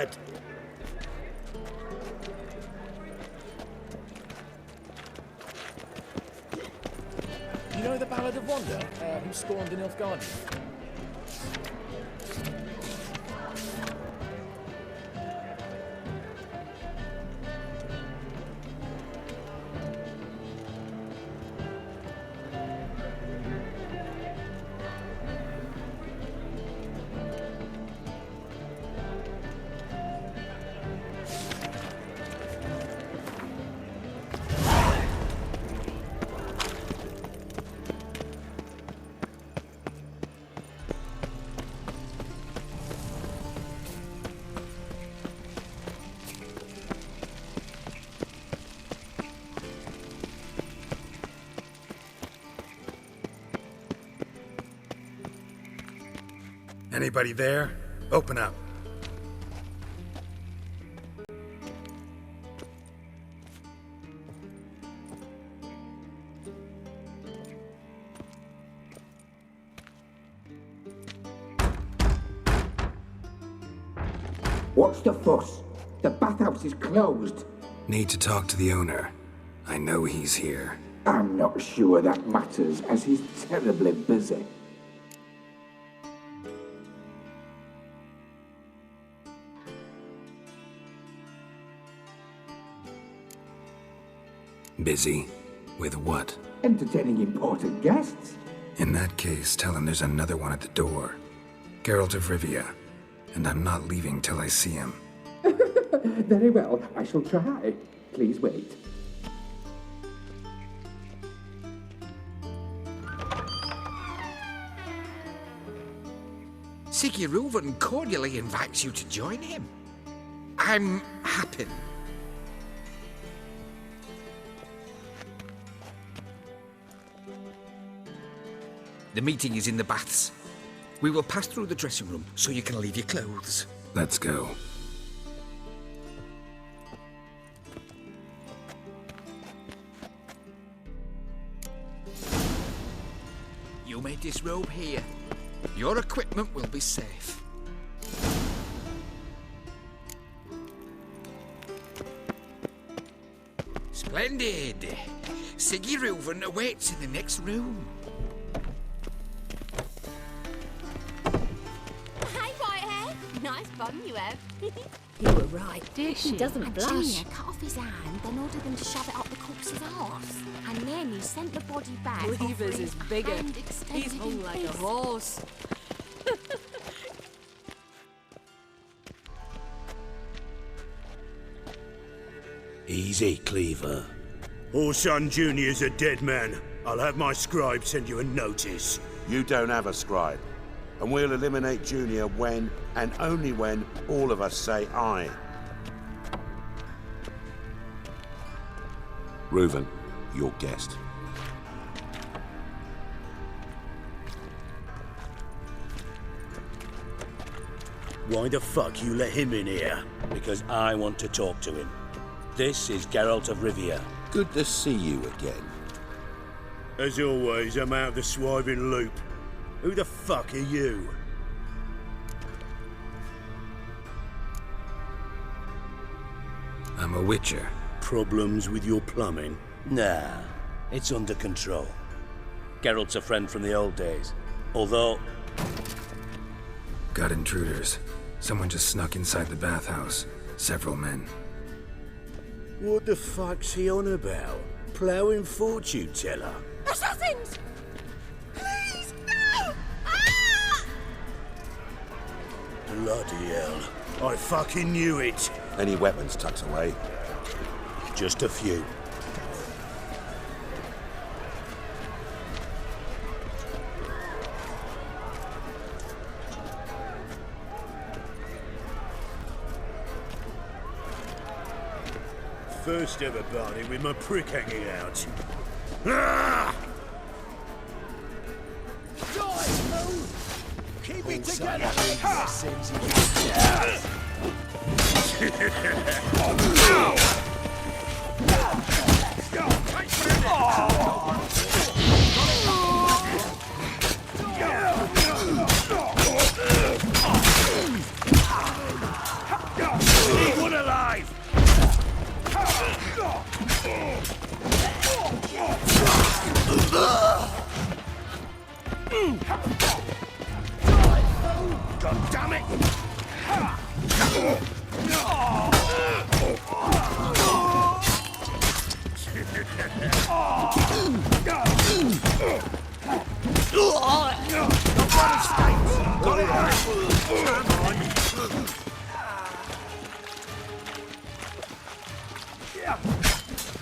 bad. You know the Ballad of Wanda, who spawned in Nilfgaard? Anybody there? Open up. What's the fuss? The bathhouse is closed. Need to talk to the owner. I know he's here. I'm not sure that matters, as he's terribly busy. Busy? With what? Entertaining important guests. In that case, tell him there's another one at the door. Geralt of Rivia. And I'm not leaving till I see him. Very well, I shall try. Please wait. Sigi Reuven cordially invites you to join him. I'm happy. The meeting is in the baths. We will pass through the dressing room so you can leave your clothes. Let's go. You may disrobe here. Your equipment will be safe. Splendid! Sigi Reuven awaits in the next room. Hey, Whitehead! Nice bum you have. You were right. She doesn't And blush. Junior cut off his hand, then ordered them to shove it up the corpse's arse. And then he sent the body back. Cleaver's is bigger. He's He's hung like a horse. Easy, Cleaver. Orson Jr.'s a dead man. I'll have my scribe send you a notice. You don't have a scribe. And we'll eliminate Junior when, and only when, all of us say aye. Reuven, your guest. Why the fuck you let him in here? Because I want to talk to him. This is Geralt of Rivia. Good to see you again. As always, I'm out of the swiving loop. Who the fuck are you? I'm a witcher. Problems with your plumbing? Nah, it's under control. Geralt's a friend from the old days. Although... Got intruders. Someone just snuck inside the bathhouse. Several men. What the fuck's he on about? Ploughing fortune teller? Assassins! Please, no! Ah! Bloody hell. I fucking knew it. Any weapons tucked away? Just a few. First ever party with my prick hanging out. Ah! Keep it together! God damn it!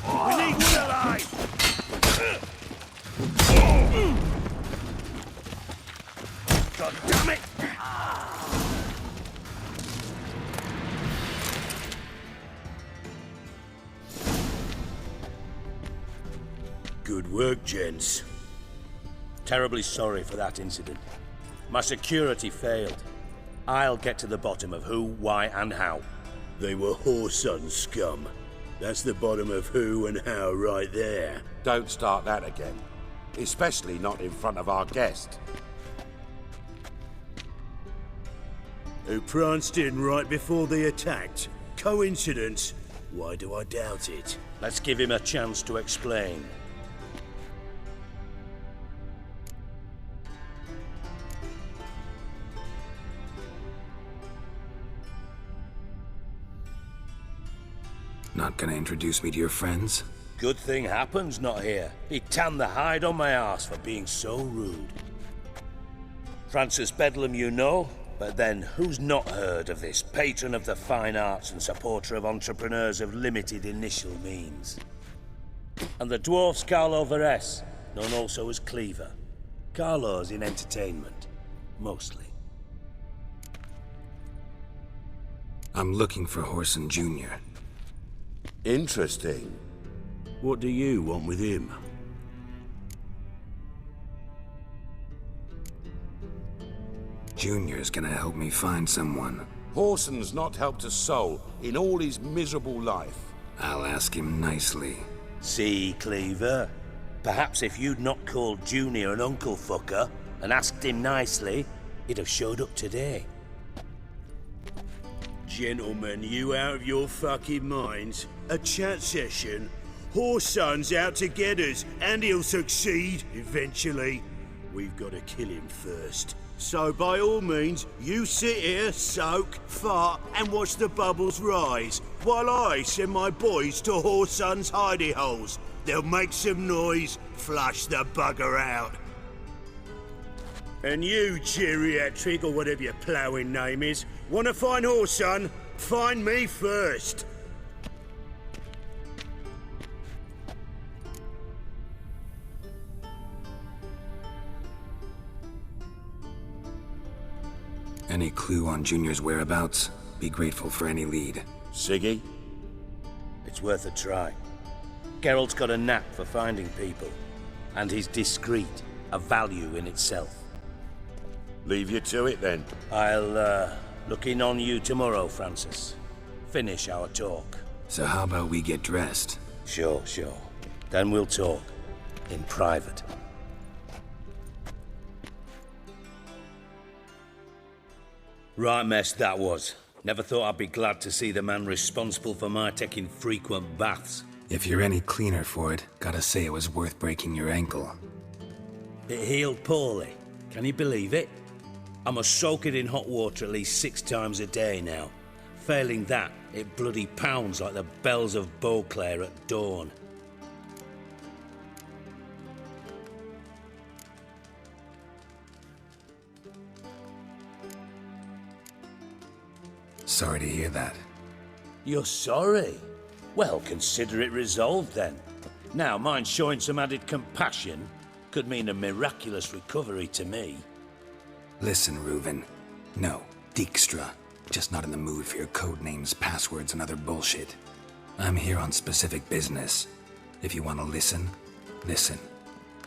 We need one alive! God damn it! Good work, gents. Terribly sorry for that incident. My security failed. I'll get to the bottom of who, why, and how. They were whoreson scum. That's the bottom of who and how right there. Don't start that again. Especially not in front of our guest. Who pranced in right before they attacked. Coincidence? Why do I doubt it? Let's give him a chance to explain. Not gonna introduce me to your friends? Good thing Happen's not here. He tanned the hide on my arse for being so rude. Francis Bedlam you know, but then who's not heard of this patron of the fine arts and supporter of entrepreneurs of limited initial means? And the dwarf's Carlo Veres, known also as Cleaver. Carlo's in entertainment, mostly. I'm looking for Whoreson Jr. Interesting. What do you want with him? Junior's gonna help me find someone. Whoreson's not helped a soul in all his miserable life. I'll ask him nicely. See, Cleaver? Perhaps if you'd not called Junior an uncle fucker and asked him nicely, he'd have showed up today. Gentlemen, you out of your fucking minds? A chat session? Whoreson's out to get us, and he'll succeed, eventually. We've got to kill him first. So by all means, you sit here, soak, fart, and watch the bubbles rise, while I send my boys to Whoreson's hidey holes. They'll make some noise, flush the bugger out. And you, geriatric, or whatever your ploughing name is, want to find Whoreson? Find me first. Any clue on Junior's whereabouts? Be grateful for any lead. Siggy? It's worth a try. Geralt's got a knack for finding people, and he's discreet, a value in itself. Leave you to it then. I'll, look in on you tomorrow, Francis. Finish our talk. So how about we get dressed? Sure. Then we'll talk. In private. Right mess that was. Never thought I'd be glad to see the man responsible for my taking frequent baths. If you're any cleaner for it, gotta say it was worth breaking your ankle. It healed poorly. Can you believe it? I must soak it in hot water at least 6 times a day now. Failing that, it bloody pounds like the bells of Beauclair at dawn. Sorry to hear that. You're sorry? Well, consider it resolved then. Now, mind showing some added compassion could mean a miraculous recovery to me. Listen, Reuven. No, Dijkstra. Just not in the mood for your code names, passwords, and other bullshit. I'm here on specific business. If you want to listen, listen.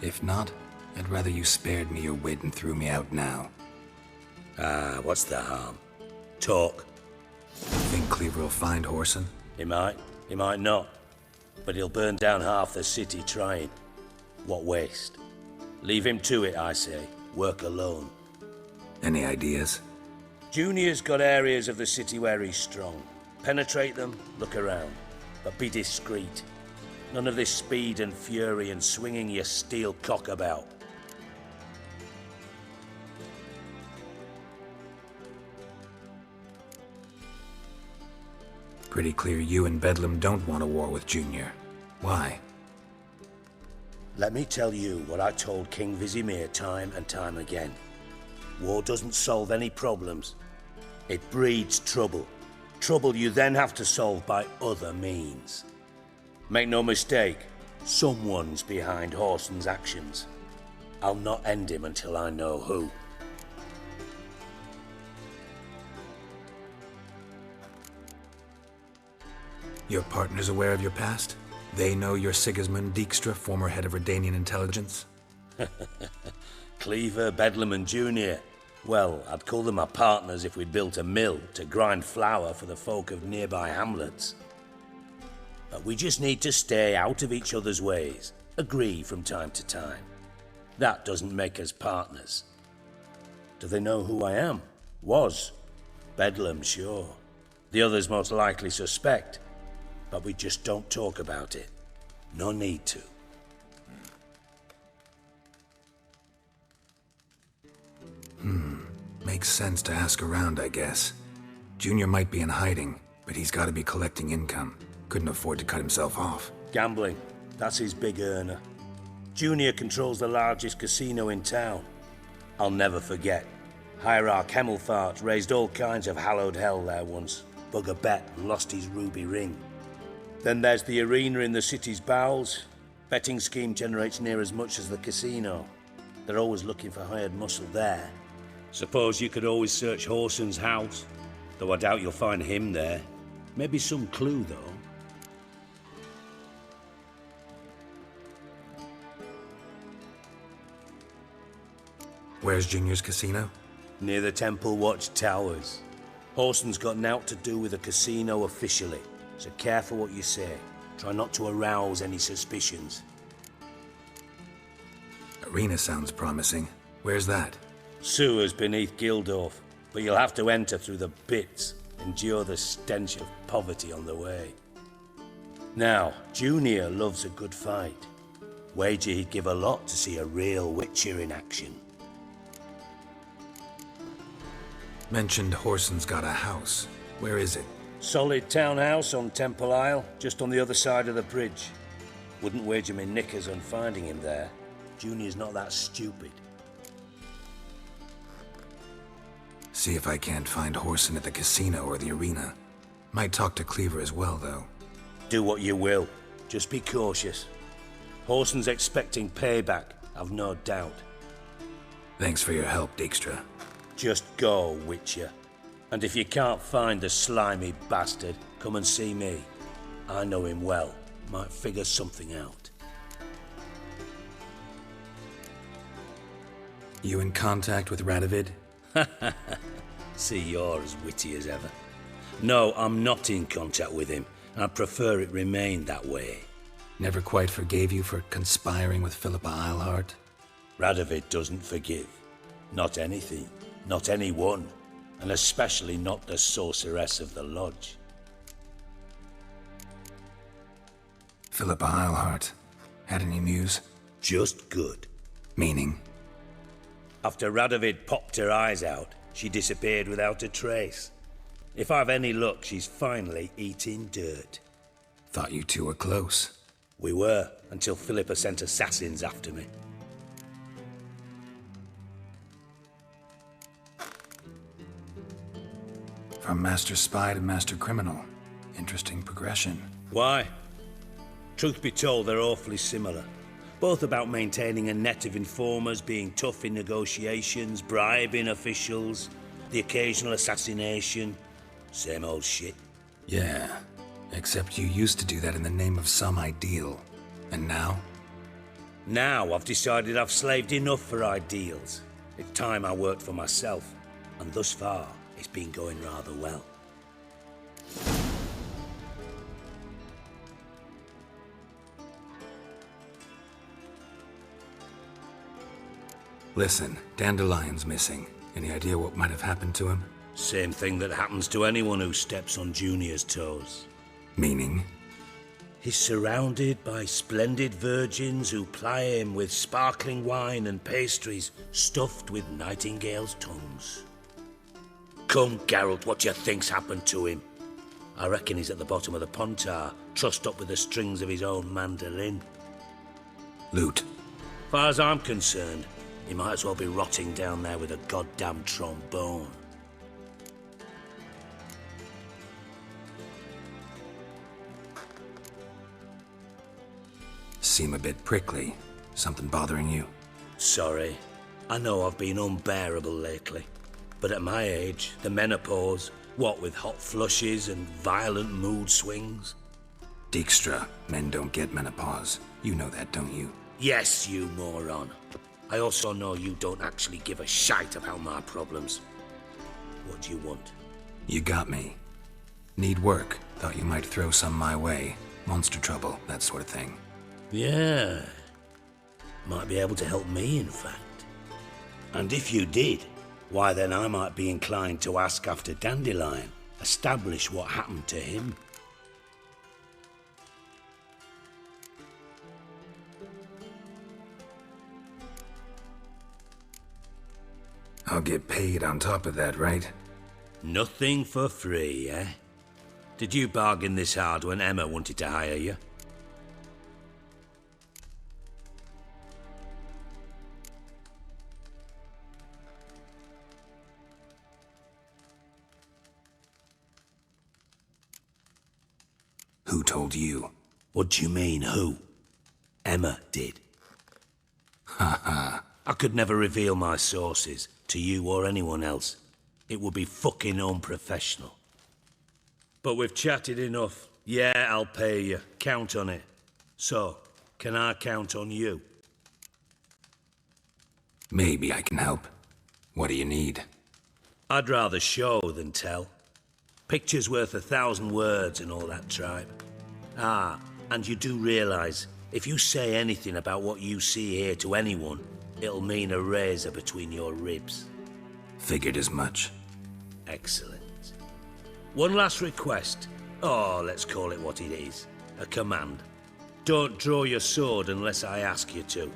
If not, I'd rather you spared me your wit and threw me out now. What's the harm? Talk. Think Cleaver will find Whoreson? He might not. But he'll burn down half the city trying. What waste? Leave him to it, I say. Work alone. Any ideas? Junior's got areas of the city where he's strong. Penetrate them, look around. But be discreet. None of this speed and fury and swinging your steel cock about. Pretty clear you and Bedlam don't want a war with Junior. Why? Let me tell you what I told King Vizimir time and time again. War doesn't solve any problems. It breeds trouble. Trouble you then have to solve by other means. Make no mistake, someone's behind Whoreson's actions. I'll not end him until I know who. Your partner's aware of your past? They know you're Sigismund Dijkstra, former head of Redanian intelligence? Cleaver, Bedlam and Junior. Well, I'd call them my partners if we'd built a mill to grind flour for the folk of nearby hamlets. But we just need to stay out of each other's ways, agree from time to time. That doesn't make us partners. Do they know who I am? Was. Bedlam, sure. The others most likely suspect. But we just don't talk about it. No need to. Makes sense to ask around, I guess. Junior might be in hiding, but he's got to be collecting income. Couldn't afford to cut himself off. Gambling. That's his big earner. Junior controls the largest casino in town. I'll never forget. Hierarch Hemmelfart raised all kinds of hallowed hell there once. Bug a bet and lost his ruby ring. Then there's the arena in the city's bowels. Betting scheme generates near as much as the casino. They're always looking for hired muscle there. Suppose you could always search Whoreson's house, though I doubt you'll find him there. Maybe some clue, though. Where's Junior's casino? Near the Temple Watch Towers. Whoreson's got naught to do with the casino officially, so careful what you say. Try not to arouse any suspicions. Arena sounds promising. Where's that? Sewers beneath Gildorf, but you'll have to enter through the bits, endure the stench of poverty on the way. Now, Junior loves a good fight. Wager he'd give a lot to see a real Witcher in action. Mentioned Whoreson's got a house. Where is it? Solid townhouse on Temple Isle, just on the other side of the bridge. Wouldn't wager me knickers on finding him there. Junior's not that stupid. See if I can't find Whoreson at the casino or the arena. Might talk to Cleaver as well, though. Do what you will. Just be cautious. Whoreson's expecting payback, I've no doubt. Thanks for your help, Dijkstra. Just go, Witcher. And if you can't find the slimy bastard, come and see me. I know him well. Might figure something out. You in contact with Radovid? See, you're as witty as ever. No, I'm not in contact with him. I prefer it remained that way. Never quite forgave you for conspiring with Philippa Eilhart? Radovid doesn't forgive. Not anything. Not anyone. And especially not the sorceress of the lodge. Philippa Eilhart. Had any news? Just good. Meaning? After Radovid popped her eyes out, she disappeared without a trace. If I've any luck, she's finally eating dirt. Thought you two were close. We were, until Philippa sent assassins after me. From master spy to master criminal. Interesting progression. Why? Truth be told, they're awfully similar. Both about maintaining a net of informers, being tough in negotiations, bribing officials, the occasional assassination. Same old shit. Yeah, except you used to do that in the name of some ideal. And now? Now I've decided I've slaved enough for ideals. It's time I worked for myself. And thus far, it's been going rather well. Listen, Dandelion's missing. Any idea what might have happened to him? Same thing that happens to anyone who steps on Junior's toes. Meaning? He's surrounded by splendid virgins who ply him with sparkling wine and pastries stuffed with nightingales' tongues. Come, Geralt, what do you think's happened to him? I reckon he's at the bottom of the pontar, trussed up with the strings of his own mandolin. Loot. Far as I'm concerned, he might as well be rotting down there with a goddamn trombone. Seem a bit prickly. Something bothering you? Sorry. I know I've been unbearable lately. But at my age, the menopause, what with hot flushes and violent mood swings? Dijkstra, men don't get menopause. You know that, don't you? Yes, you moron. I also know you don't actually give a shite about my problems. What do you want? You got me. Need work. Thought you might throw some my way. Monster trouble, that sort of thing. Yeah. Might be able to help me, in fact. And if you did, why then I might be inclined to ask after Dandelion, establish what happened to him. I'll get paid on top of that, right? Nothing for free, eh? Did you bargain this hard when Emma wanted to hire you? Who told you? What do you mean, who? Emma did. Ha ha. I could never reveal my sources to you or anyone else. It would be fucking unprofessional. But we've chatted enough. Yeah, I'll pay you. Count on it. So, can I count on you? Maybe I can help. What do you need? I'd rather show than tell. Picture's worth 1,000 words and all that tripe. Ah, and you do realize, if you say anything about what you see here to anyone, it'll mean a razor between your ribs. Figured as much. Excellent. One last request. Oh, let's call it what it is. A command. Don't draw your sword unless I ask you to.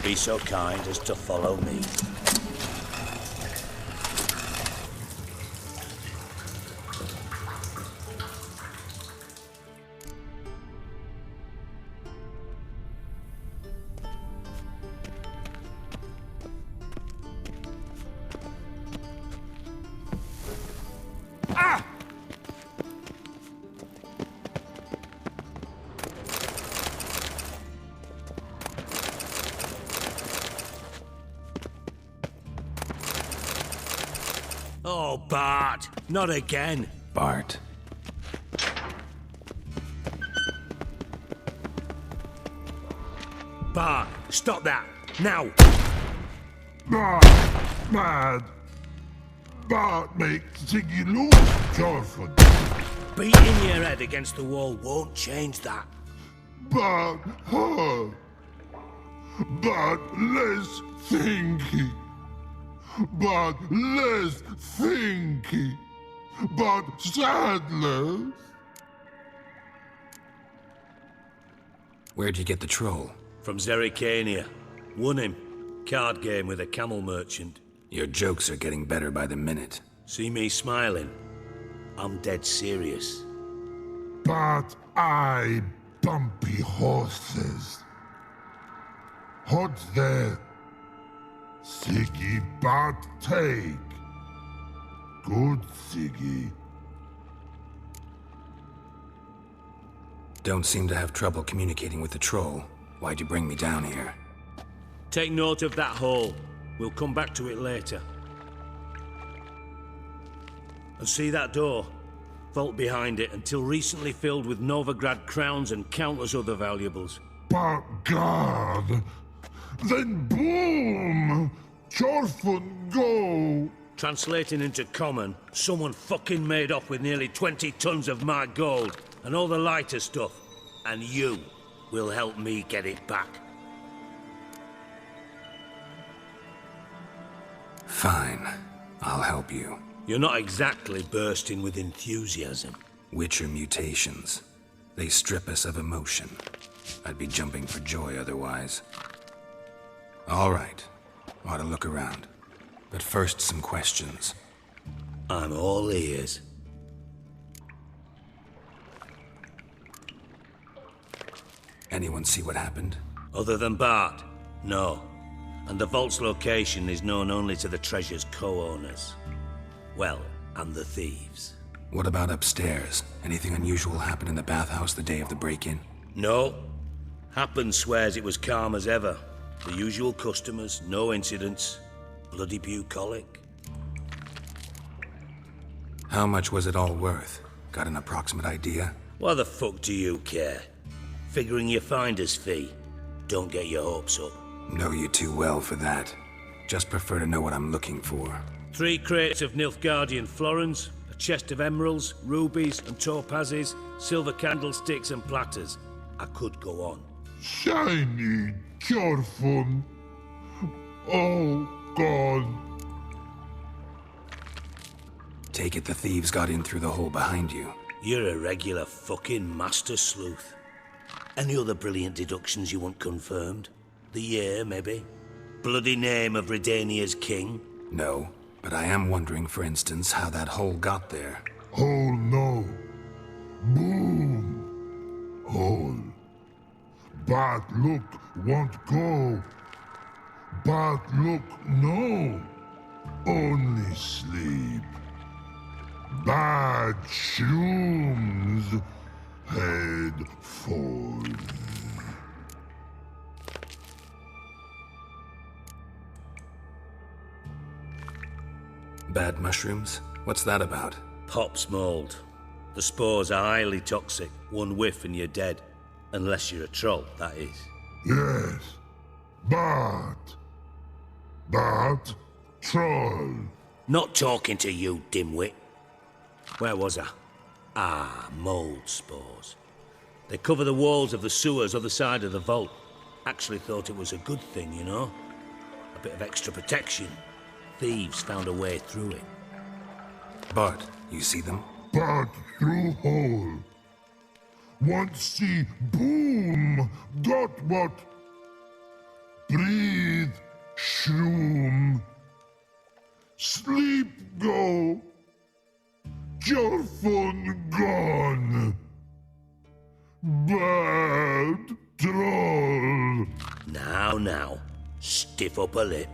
Be so kind as to follow me. Oh, Bart! Not again! Bart. Bart, stop that! Now! Mad! Bart makes Sigi lose, Jorford. Beating your head against the wall won't change that. Bart hurt. Bart less thinky. But less thinky, but sadless. Where'd you get the troll? From Zerrikania. Won him. Card game with a camel merchant. Your jokes are getting better by the minute. See me smiling? I'm dead serious. But I bumpy horses. What's there? Sigi but take. Good Sigi. Don't seem to have trouble communicating with the troll. Why'd you bring me down here? Take note of that hole. We'll come back to it later. And see that door? Vault behind it, until recently filled with Novigrad crowns and countless other valuables. But God! Then boom! Jorfun go! Translating into common, someone fucking made off with nearly 20 tons of my gold. and all the lighter stuff. And you will help me get it back. Fine. I'll help you. You're not exactly bursting with enthusiasm. Witcher mutations. They strip us of emotion. I'd be jumping for joy otherwise. All right. Ought to look around. But first, some questions. I'm all ears. Anyone see what happened? Other than Bart? No. And the vault's location is known only to the treasure's co-owners. Well, and the thieves. What about upstairs? Anything unusual happen in the bathhouse the day of the break-in? No. Happen swears it was calm as ever. The usual customers, no incidents. Bloody bucolic. How much was it all worth? Got an approximate idea? Why the fuck do you care? Figuring your finder's fee. Don't get your hopes up. Know you too well for that. Just prefer to know what I'm looking for. 3 crates of Nilfgaardian florins, a chest of emeralds, rubies and topazes, silver candlesticks and platters. I could go on. Shiny, Jorfun. Oh, God. Take it the thieves got in through the hole behind you. You're a regular fucking master sleuth. Any other brilliant deductions you want confirmed? The year, maybe? Bloody name of Redania's king? No, but I am wondering, for instance, how that hole got there. Hole no. Boom. Hole. Bad look won't go. Bad look no. Only sleep. Bad shrooms. Head forth. Bad mushrooms? What's that about? Pop's mold. The spores are highly toxic. One whiff and you're dead. Unless you're a troll, that is. Yes. Bad. Bad troll. Not talking to you, dimwit. Where was I? Ah, mold spores. They cover the walls of the sewers other side of the vault. Actually thought it was a good thing, you know? A bit of extra protection. Thieves found a way through it. Bart, you see them? Bad through hole. Want see boom. Got what? Breathe. Shroom. Sleep go. Your phone gone. Bad troll. Now. Stiff upper lip.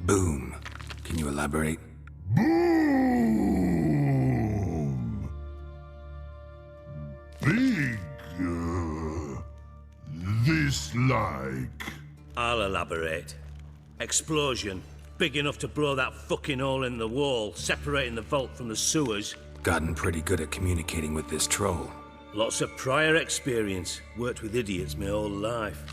Boom. Can you elaborate? Boom. Big. This like. I'll elaborate. Explosion. Big enough to blow that fucking hole in the wall, separating the vault from the sewers. Gotten pretty good at communicating with this troll. Lots of prior experience. Worked with idiots my whole life.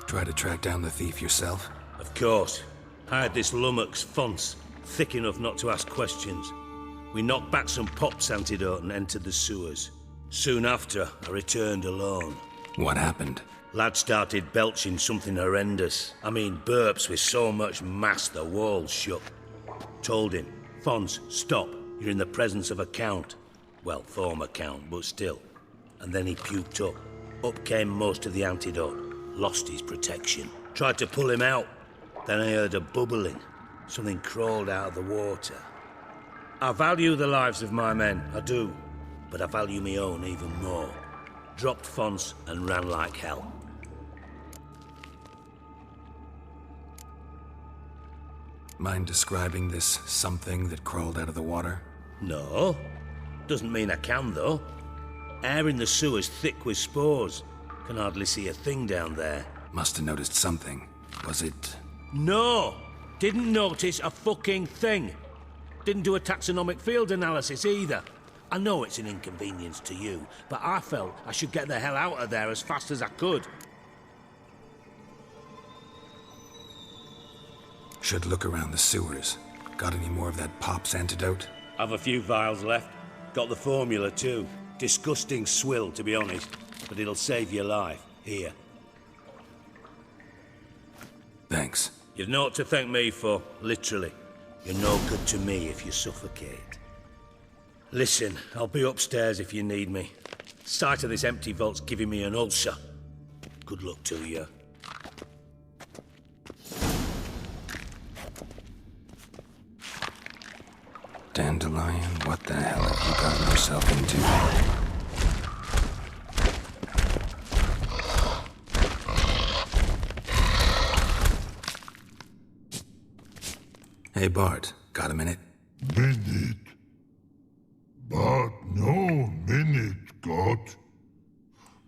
Try to track down the thief yourself? Of course. I had this lummox, Fons, thick enough not to ask questions. We knocked back some Pop's antidote and entered the sewers. Soon after, I returned alone. What happened? Lad started belching something horrendous. I mean, burps with so much mass the walls shook. Told him, Fons, stop. You're in the presence of a count. Well, former count, but still. And then he puked up. Up came most of the antidote. Lost his protection. Tried to pull him out. Then I heard a bubbling. Something crawled out of the water. I value the lives of my men, I do. But I value my own even more. Dropped Fons and ran like hell. Mind describing this something that crawled out of the water? No. Doesn't mean I can, though. Air in the sewer's thick with spores. Can hardly see a thing down there. Must have noticed something. Was it... No! Didn't notice a fucking thing. Didn't do a taxonomic field analysis either. I know it's an inconvenience to you, but I felt I should get the hell out of there as fast as I could. Should look around the sewers. Got any more of that Pop's antidote? I've a few vials left. Got the formula too. Disgusting swill, to be honest, but it'll save your life. Here. Thanks. You've naught to thank me for, literally. You're no good to me if you suffocate. Listen, I'll be upstairs if you need me. Sight of this empty vault's giving me an ulcer. Good luck to you. Dandelion, what the hell have you gotten yourself into? Hey Bart, got a minute? Minute. But no minute got.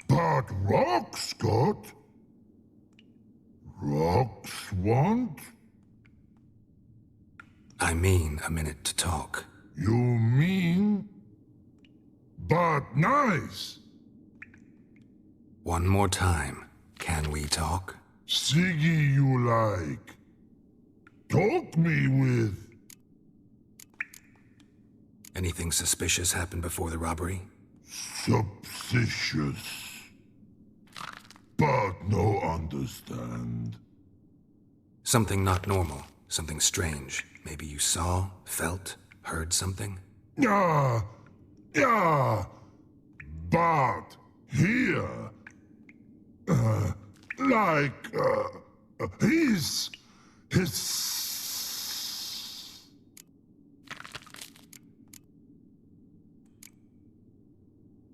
But rocks got. Rocks want? I mean a minute to talk. You mean? But nice. One more time. Can we talk? Sigi you like. Talk me with. Anything suspicious happened before the robbery? Suspicious. But no understand. Something not normal. Something strange. Maybe you saw, felt, heard something? Yeah. But here. His.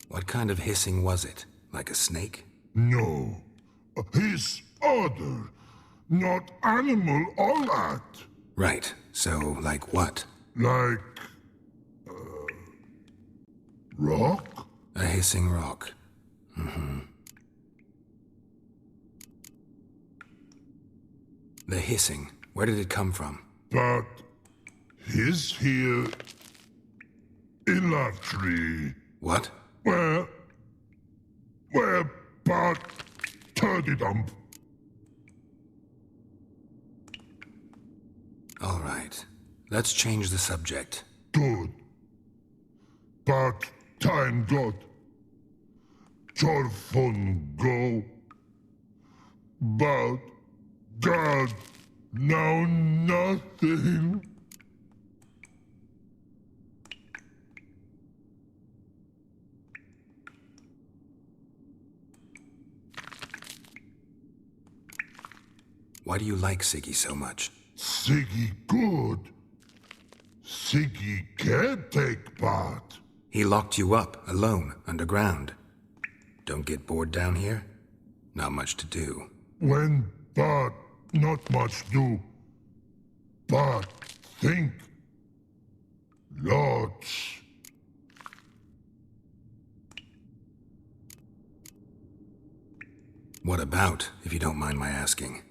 What kind of hissing was it? Like a snake? No. His other. Not animal all that. Right. So, like what? Like. Rock? A hissing rock. Mm-hmm. The hissing. Where did it come from? But. His here. In that tree. What? Where, but, turdy dump. All right. Let's change the subject. Good. But, time got. Torfun go. But, God, now nothing. Why do you like Sigi so much? Sigi good. Sigi can't take part. He locked you up, alone, underground. Don't get bored down here? Not much to do. When but not much do. But think. Lots. What about, if you don't mind my asking?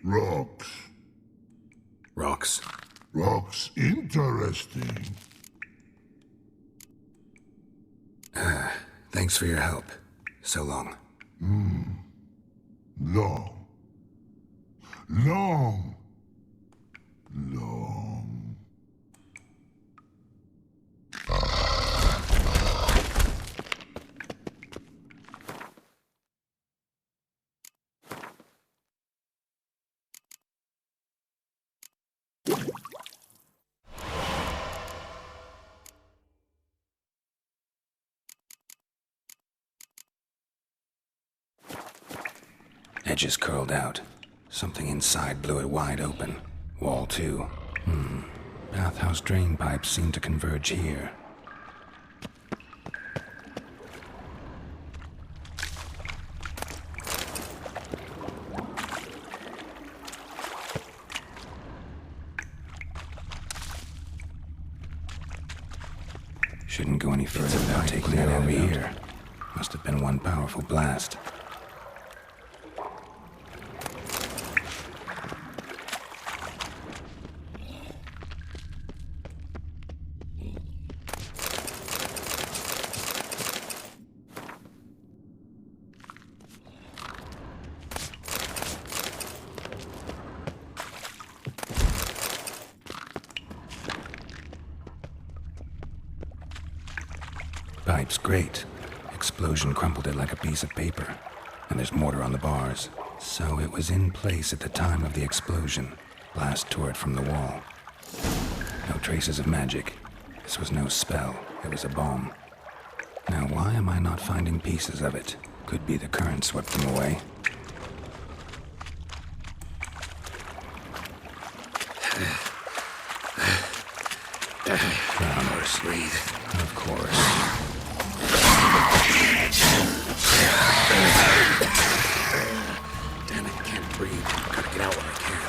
Rocks. Rocks? Rocks interesting. Thanks for your help. So long. Long. Long. Long. Edges curled out. Something inside blew it wide open. Wall too. Bathhouse drain pipes seem to converge here. Shouldn't go any further without taking it over here. Must have been one powerful blast. pipe's great. Explosion crumpled it like a piece of paper. And there's mortar on the bars. So it was in place at the time of the explosion. Blast tore it from the wall. No traces of magic. This was no spell. It was a bomb. Now why am I not finding pieces of it? Could be the current swept them away. Drowners. Breathe. Of course. Damn it, can't breathe. Gotta get out when I can.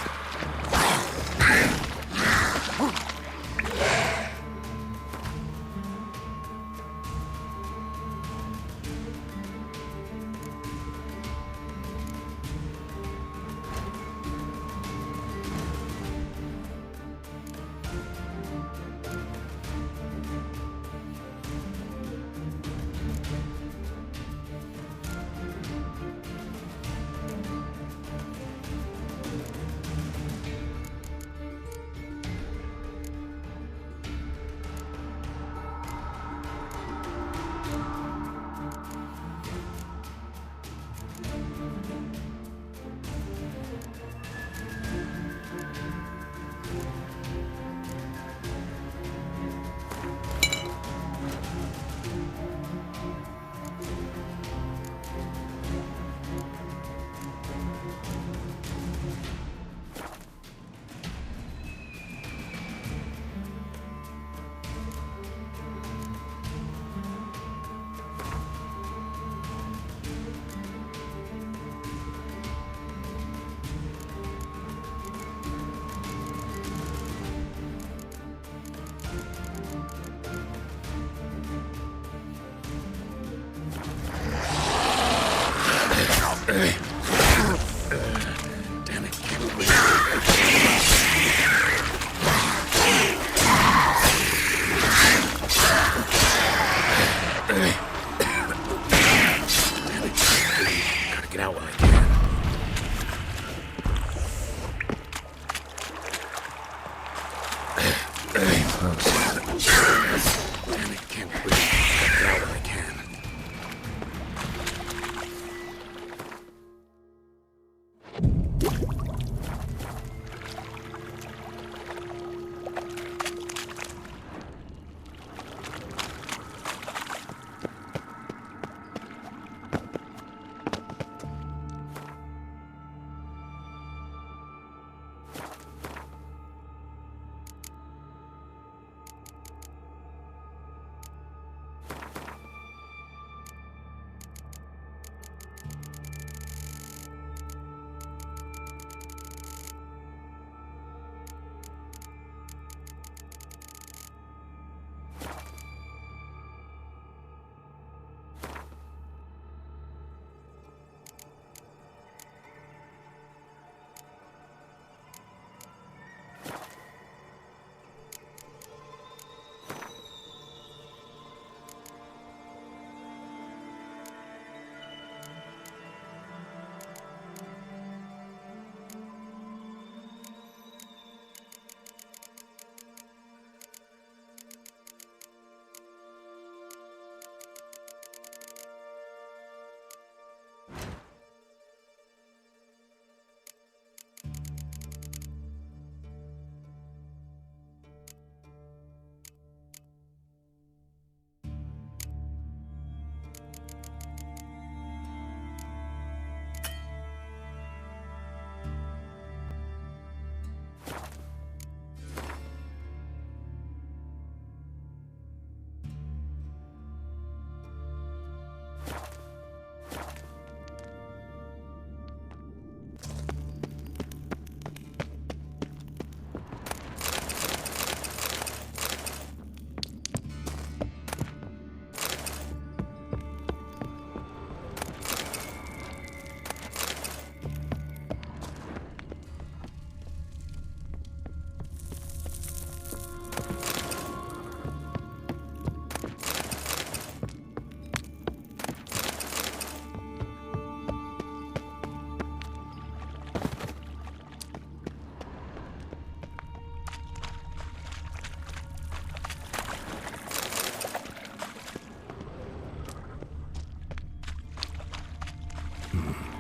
Damn it. Gotta get out while I can. Damn it, can't breathe. Gotta get out while I can.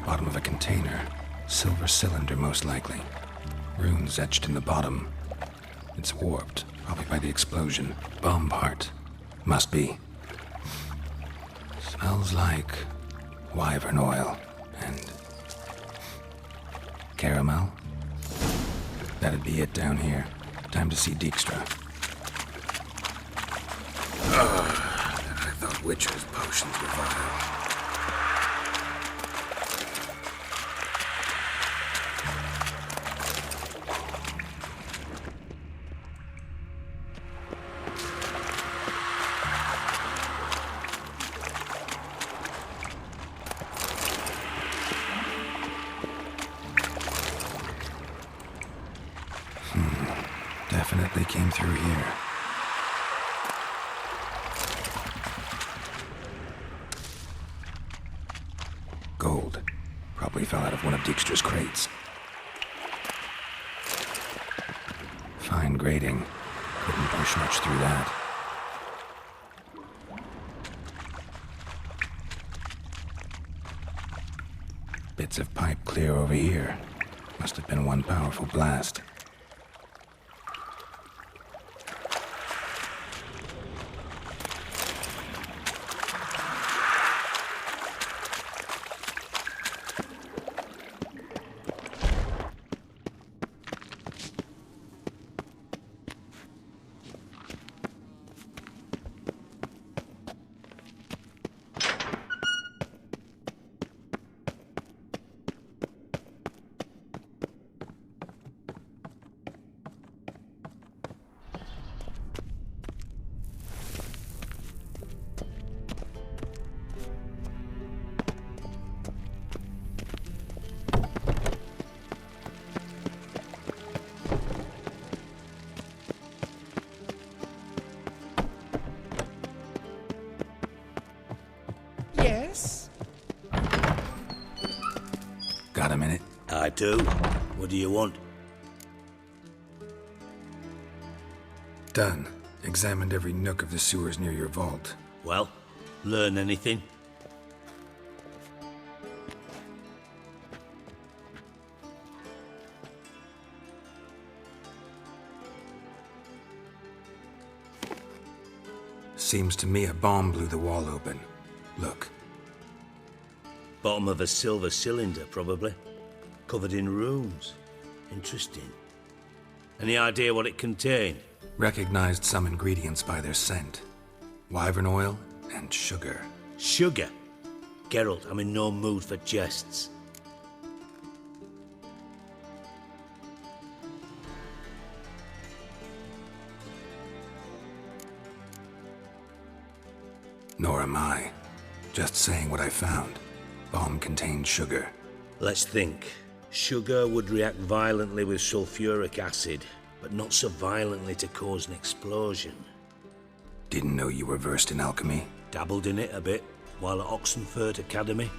Bottom of a container. Silver cylinder, most likely. Runes etched in the bottom. It's warped, probably by the explosion. Bomb part. Must be. Smells like wyvern oil and caramel. That'd be it down here. Time to see Dijkstra. I thought witchers' potions were vile. Definitely came through here. Gold. Probably fell out of one of Dijkstra's crates. Fine grading. Couldn't push much through that. Bits of pipe clear over here. Must have been one powerful blast. Yes? Got a minute? I do. What do you want? Done. Examined every nook of the sewers near your vault. Well, learn anything? Seems to me a bomb blew the wall open. Look. Bottom of a silver cylinder, probably. Covered in runes. Interesting. Any idea what it contained? Recognized some ingredients by their scent. Wyvern oil and sugar. Sugar? Geralt, I'm in no mood for jests. Nor am I. Just saying what I found. Bomb contained sugar. Let's think. Sugar would react violently with sulfuric acid, but not so violently to cause an explosion. Didn't know you were versed in alchemy. Dabbled in it a bit while at Oxenford Academy.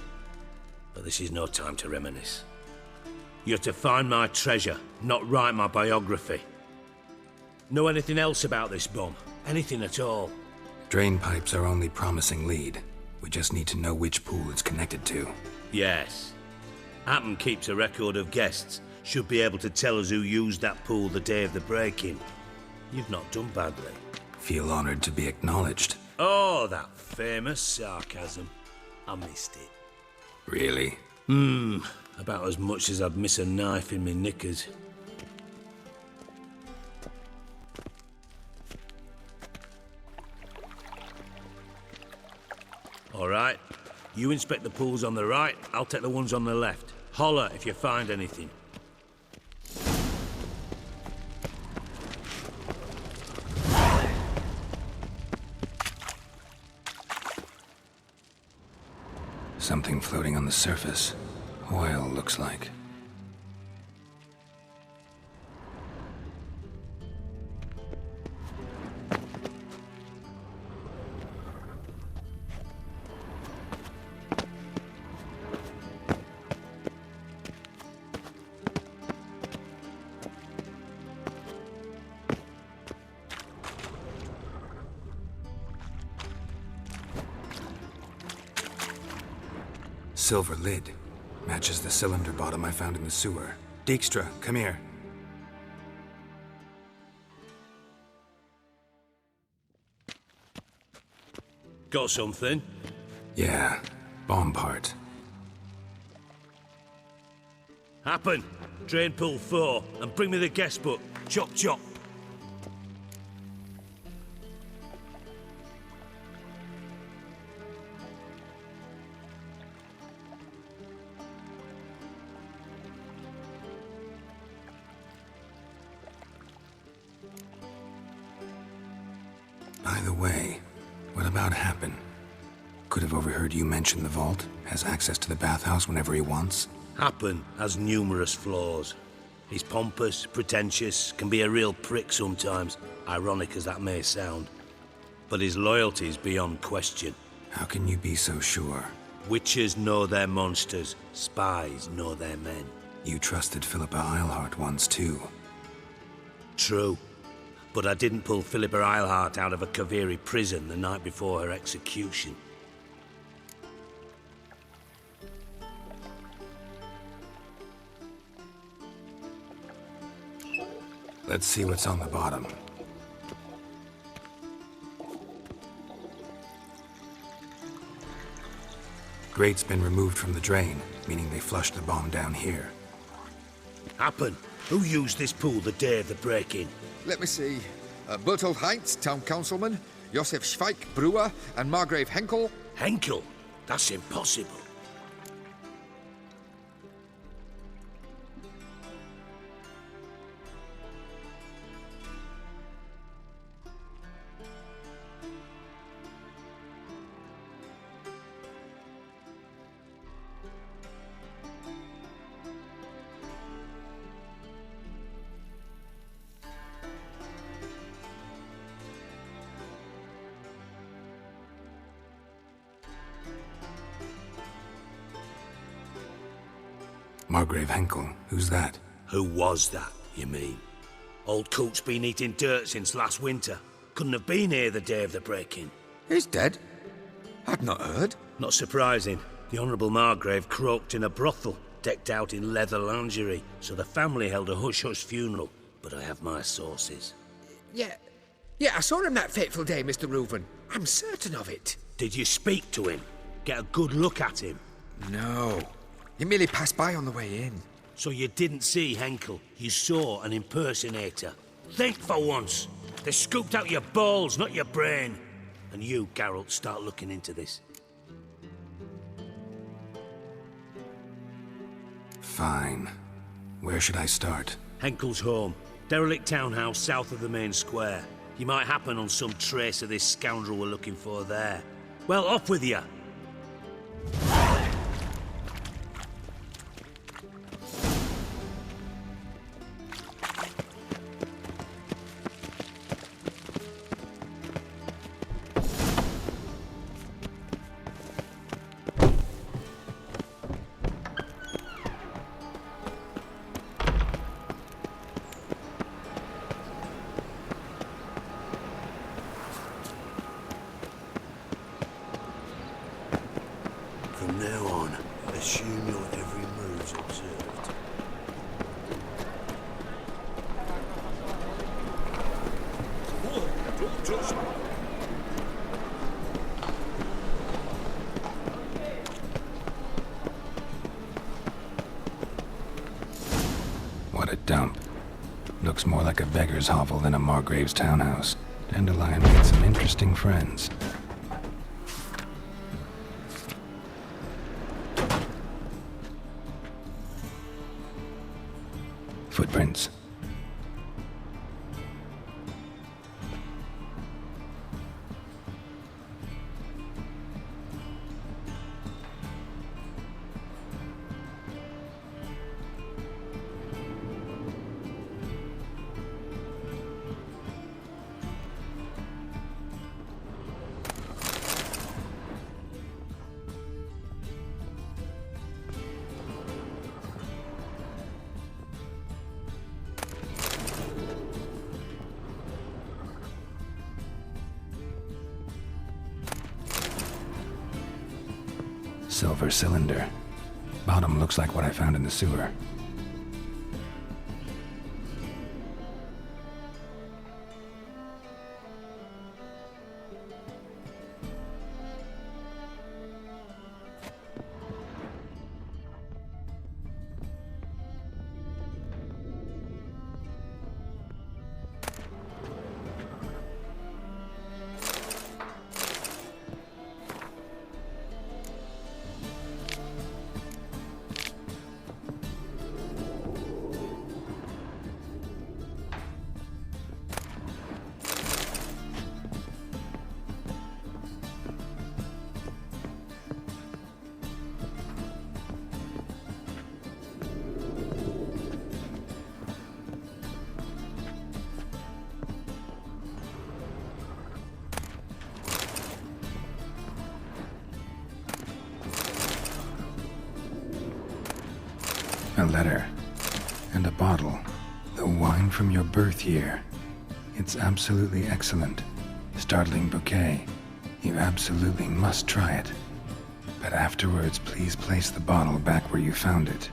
But this is no time to reminisce. You're to find my treasure, not write my biography. Know anything else about this bomb? Anything at all? Drain pipes are only promising lead. We just need to know which pool it's connected to. Yes. Appen keeps a record of guests. Should be able to tell us who used that pool the day of the break-in. You've not done badly. Feel honored to be acknowledged. Oh, that famous sarcasm. I missed it. Really? About as much as I'd miss a knife in me knickers. All right. You inspect the pools on the right, I'll take the ones on the left. Holler if you find anything. Something floating on the surface. Oil, looks like. Silver lid. Matches the cylinder bottom I found in the sewer. Dijkstra, come here. Got something? Yeah, bomb part. Happen. Drain pool 4, and bring me the guest book. Chop chop. By the way, what about Happen? Could have overheard you mention the vault. Has access to the bathhouse whenever he wants. Happen has numerous flaws. He's pompous, pretentious, can be a real prick sometimes, ironic as that may sound. But his loyalty's beyond question. How can you be so sure? Witches know their monsters, spies know their men. You trusted Philippa Eilhart once too. True. But I didn't pull Philippa Eilhart out of a Kaviri prison the night before her execution. Let's see what's on the bottom. Grate's been removed from the drain, meaning they flushed the bomb down here. Happen. Who used this pool the day of the break-in? Let me see. Bertold Heinz, town councilman, Josef Schweik, brewer, and Margrave Henkel. Henkel? That's impossible. Margrave Henkel, who's that? Who was that, you mean? Old coot's been eating dirt since last winter. Couldn't have been here the day of the break-in. He's dead? I'd not heard. Not surprising. The Honourable Margrave croaked in a brothel, decked out in leather lingerie, so the family held a hush-hush funeral, but I have my sources. Yeah, I saw him that fateful day, Mr. Reuven. I'm certain of it. Did you speak to him? Get a good look at him? No. He merely passed by on the way in. So you didn't see Henkel, you saw an impersonator. Think for once. They scooped out your balls, not your brain. And you, Geralt, start looking into this. Fine. Where should I start? Henkel's home. Derelict townhouse south of the main square. You might happen on some trace of this scoundrel we're looking for there. Well, off with you. From now on, assume your every move's observed. Don't touch me. What a dump. Looks more like a beggar's hovel than a Margrave's townhouse. Dandelion made some interesting friends. Footprints. Silver cylinder. Bottom looks like what I found in the sewer. A letter. And a bottle. The wine from your birth year. It's absolutely excellent. Startling bouquet. You absolutely must try it. But afterwards, please place the bottle back where you found it.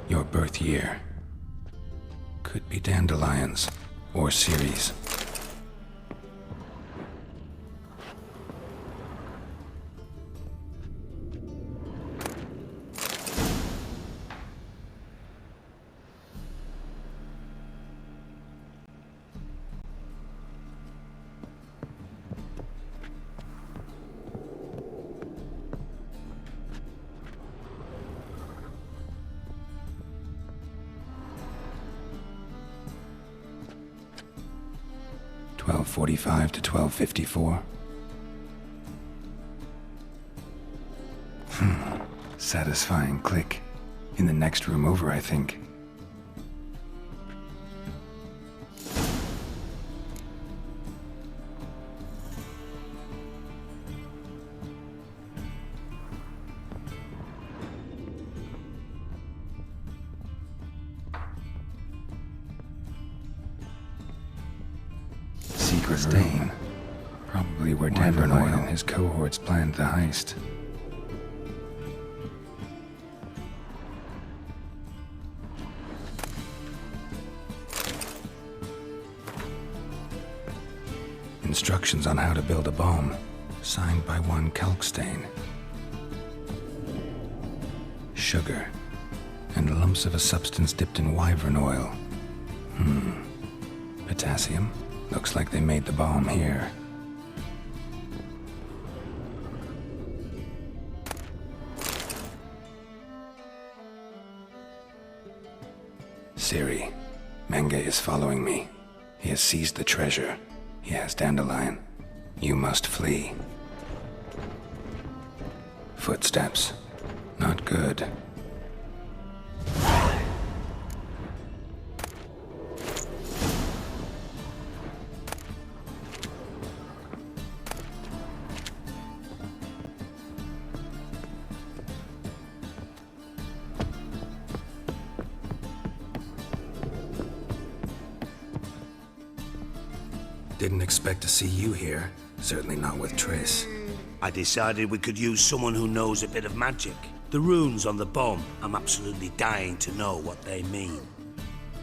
Your birth year. Could be dandelions or Ciri's. .45 to 12:54. Satisfying click. In the next room over, I think. Secret stain. Probably where Dandelion and his cohorts planned the heist. Instructions on how to build a bomb, signed by one Kalkstain. Sugar, and lumps of a substance dipped in wyvern oil. Potassium? Looks like they made the bomb here. Ciri, Menge is following me. He has seized the treasure. He has Dandelion. You must flee. Footsteps. Not good. Didn't expect to see you here. Certainly not with Triss. I decided we could use someone who knows a bit of magic. The runes on the bomb, I'm absolutely dying to know what they mean.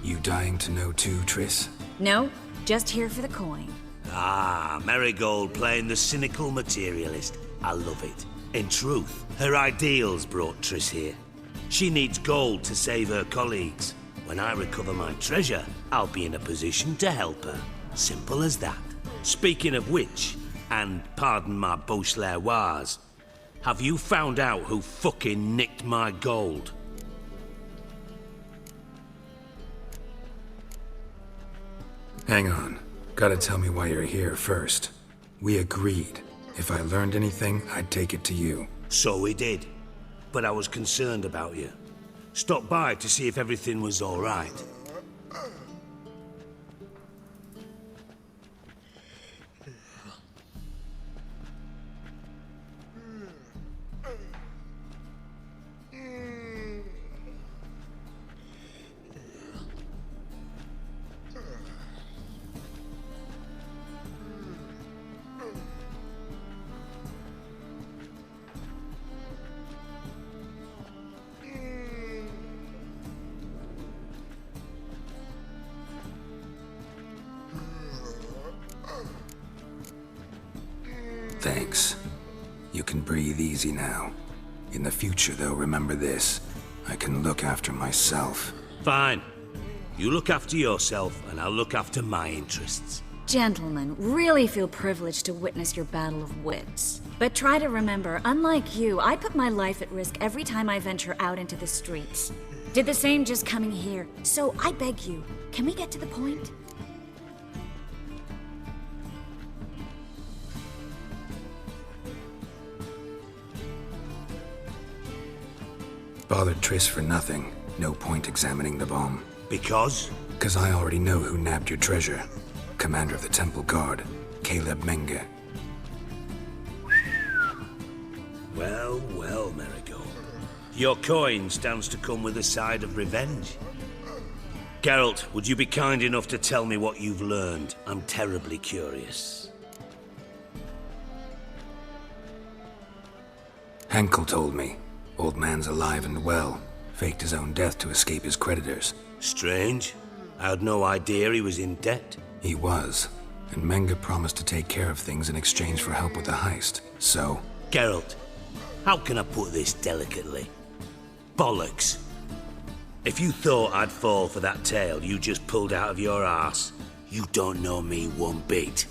You dying to know too, Triss? No, just here for the coin. Ah, Marigold playing the cynical materialist. I love it. In truth, her ideals brought Triss here. She needs gold to save her colleagues. When I recover my treasure, I'll be in a position to help her. Simple as that. Speaking of which, and pardon my Beauclervois, have you found out who fucking nicked my gold? Hang on. Gotta tell me why you're here first. We agreed. If I learned anything, I'd take it to you. So we did. But I was concerned about you. Stopped by to see if everything was all right. Thanks. You can breathe easy now. In the future, though, remember this. I can look after myself. Fine. You look after yourself, and I'll look after my interests. Gentlemen, really feel privileged to witness your battle of wits. But try to remember, unlike you, I put my life at risk every time I venture out into the streets. Did the same just coming here. So I beg you, can we get to the point? Bothered Triss for nothing. No point examining the bomb. Because? Because I already know who nabbed your treasure. Commander of the Temple Guard, Caleb Menge. Well, well, Marigold. Your coin stands to come with a side of revenge. Geralt, would you be kind enough to tell me what you've learned? I'm terribly curious. Henkel told me. Old man's alive and well. Faked his own death to escape his creditors. Strange. I had no idea he was in debt. He was. And Menge promised to take care of things in exchange for help with the heist. So... Geralt, how can I put this delicately? Bollocks. If you thought I'd fall for that tale you just pulled out of your arse, you don't know me one bit.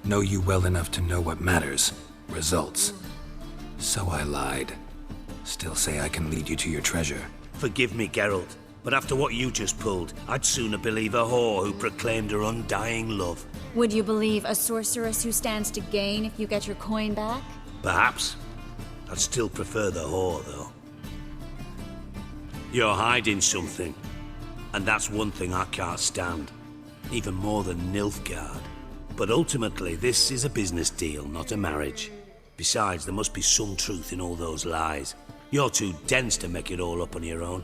Know you well enough to know what matters. Results. So I lied. Still say I can lead you to your treasure. Forgive me, Geralt, but after what you just pulled, I'd sooner believe a whore who proclaimed her undying love. Would you believe a sorceress who stands to gain if you get your coin back? Perhaps. I'd still prefer the whore, though. You're hiding something, and that's one thing I can't stand. Even more than Nilfgaard. But ultimately, this is a business deal, not a marriage. Besides, there must be some truth in all those lies. You're too dense to make it all up on your own.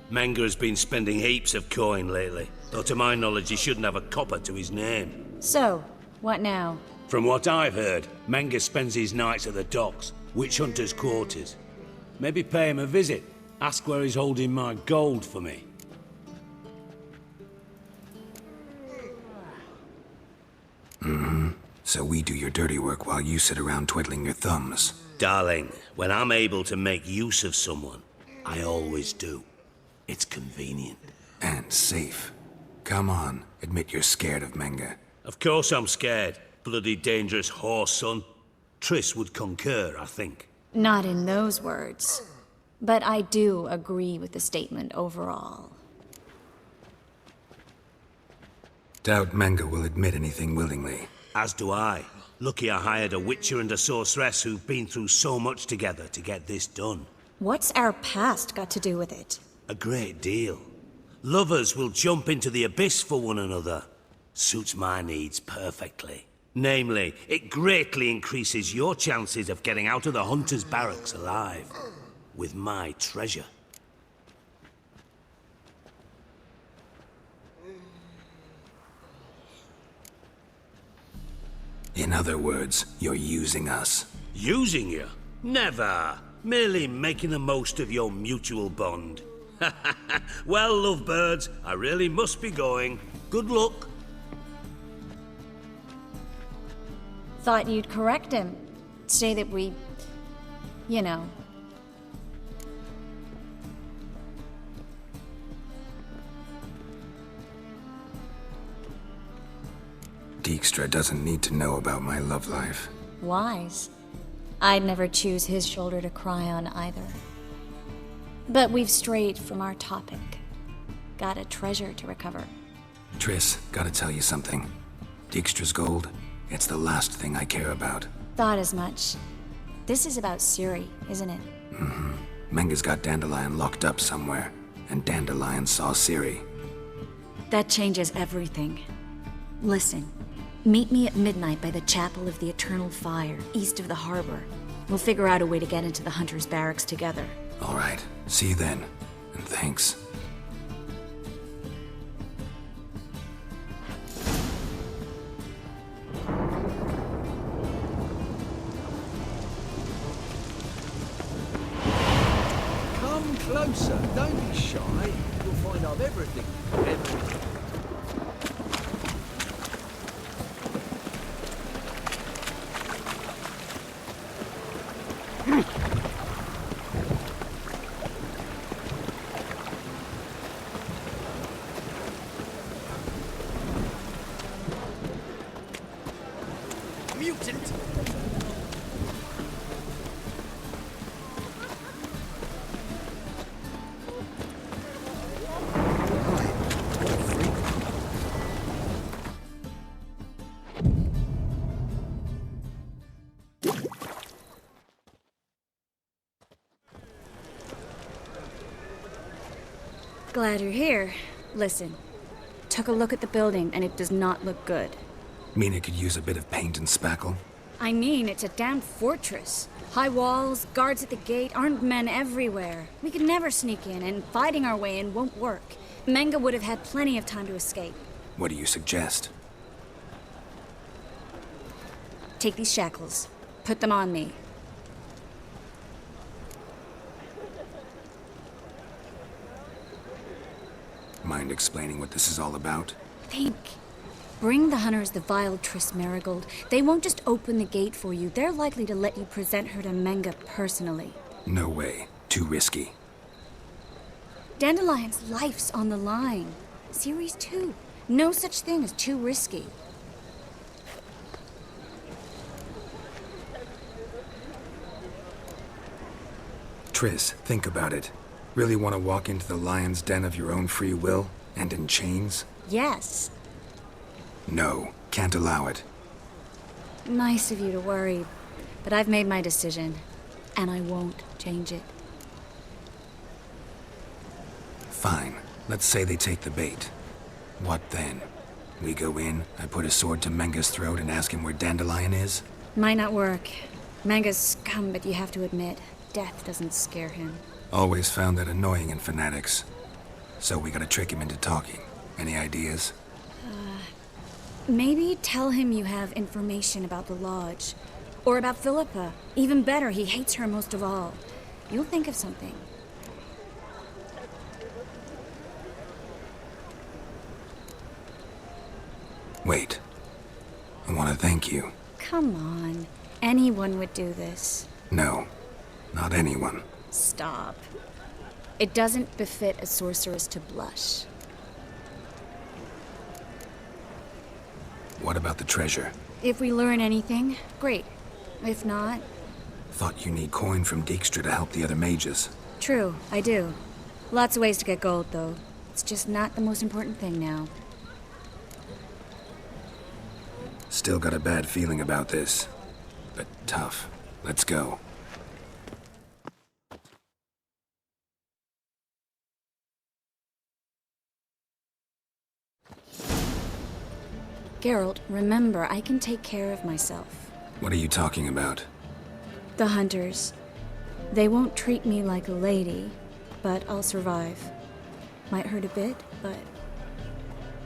Menge has been spending heaps of coin lately, though to my knowledge he shouldn't have a copper to his name. So, what now? From what I've heard, Menge spends his nights at the docks, witch hunters' quarters. Maybe pay him a visit, ask where he's holding my gold for me. So we do your dirty work while you sit around twiddling your thumbs. Darling, when I'm able to make use of someone, I always do. It's convenient. And safe. Come on, admit you're scared of Menge. Of course I'm scared. Bloody dangerous whore, son. Triss would concur, I think. Not in those words. But I do agree with the statement overall. Doubt Menge will admit anything willingly. As do I. Lucky I hired a witcher and a sorceress who've been through so much together to get this done. What's our past got to do with it? A great deal. Lovers will jump into the abyss for one another. Suits my needs perfectly. Namely, it greatly increases your chances of getting out of the hunter's barracks alive. With my treasure. In other words, you're using us. Using you? Never. Merely making the most of your mutual bond. Well, lovebirds, I really must be going. Good luck. Thought you'd correct him. Say that we... you know... Dijkstra doesn't need to know about my love life. Wise. I'd never choose his shoulder to cry on either. But we've strayed from our topic. Got a treasure to recover. Triss, gotta tell you something. Dijkstra's gold, it's the last thing I care about. Thought as much. This is about Ciri, isn't it? Menge's got Dandelion locked up somewhere, and Dandelion saw Ciri. That changes everything. Listen. Meet me at midnight by the Chapel of the Eternal Fire, east of the harbor. We'll figure out a way to get into the Hunter's barracks together. All right. See you then. And thanks. Come closer. Don't be shy. you'll find I've everything. Everything. Mutant! Glad you're here. Listen, took a look at the building and it does not look good. Mean it could use a bit of paint and spackle? I mean, it's a damn fortress. High walls, guards at the gate, armed men everywhere. We could never sneak in, and fighting our way in won't work. Menge would have had plenty of time to escape. What do you suggest? Take these shackles. Put them on me. Mind explaining what this is all about? Think. Bring the hunters the vile Triss Marigold. They won't just open the gate for you. They're likely to let you present her to Menge personally. No way. Too risky. Dandelion's life's on the line. Ciri's too. No such thing as too risky. Triss, think about it. Really want to walk into the lion's den of your own free will? And in chains? Yes. No, can't allow it. Nice of you to worry, but I've made my decision, and I won't change it. Fine. Let's say they take the bait. What then? We go in, I put a sword to Menge's throat and ask him where Dandelion is? Might not work. Menge's scum, but you have to admit, death doesn't scare him. Always found that annoying in fanatics. So we gotta trick him into talking. Any ideas? Maybe tell him you have information about the Lodge. Or about Philippa. Even better, he hates her most of all. You'll think of something. Wait. I want to thank you. Come on. Anyone would do this. No. Not anyone. Stop. It doesn't befit a sorceress to blush. What about the treasure? If we learn anything, great. If not... Thought you need coin from Dijkstra to help the other mages. True, I do. Lots of ways to get gold, though. It's just not the most important thing now. Still got a bad feeling about this. But tough. Let's go. Geralt, remember, I can take care of myself. What are you talking about? The hunters. They won't treat me like a lady, but I'll survive. Might hurt a bit, but...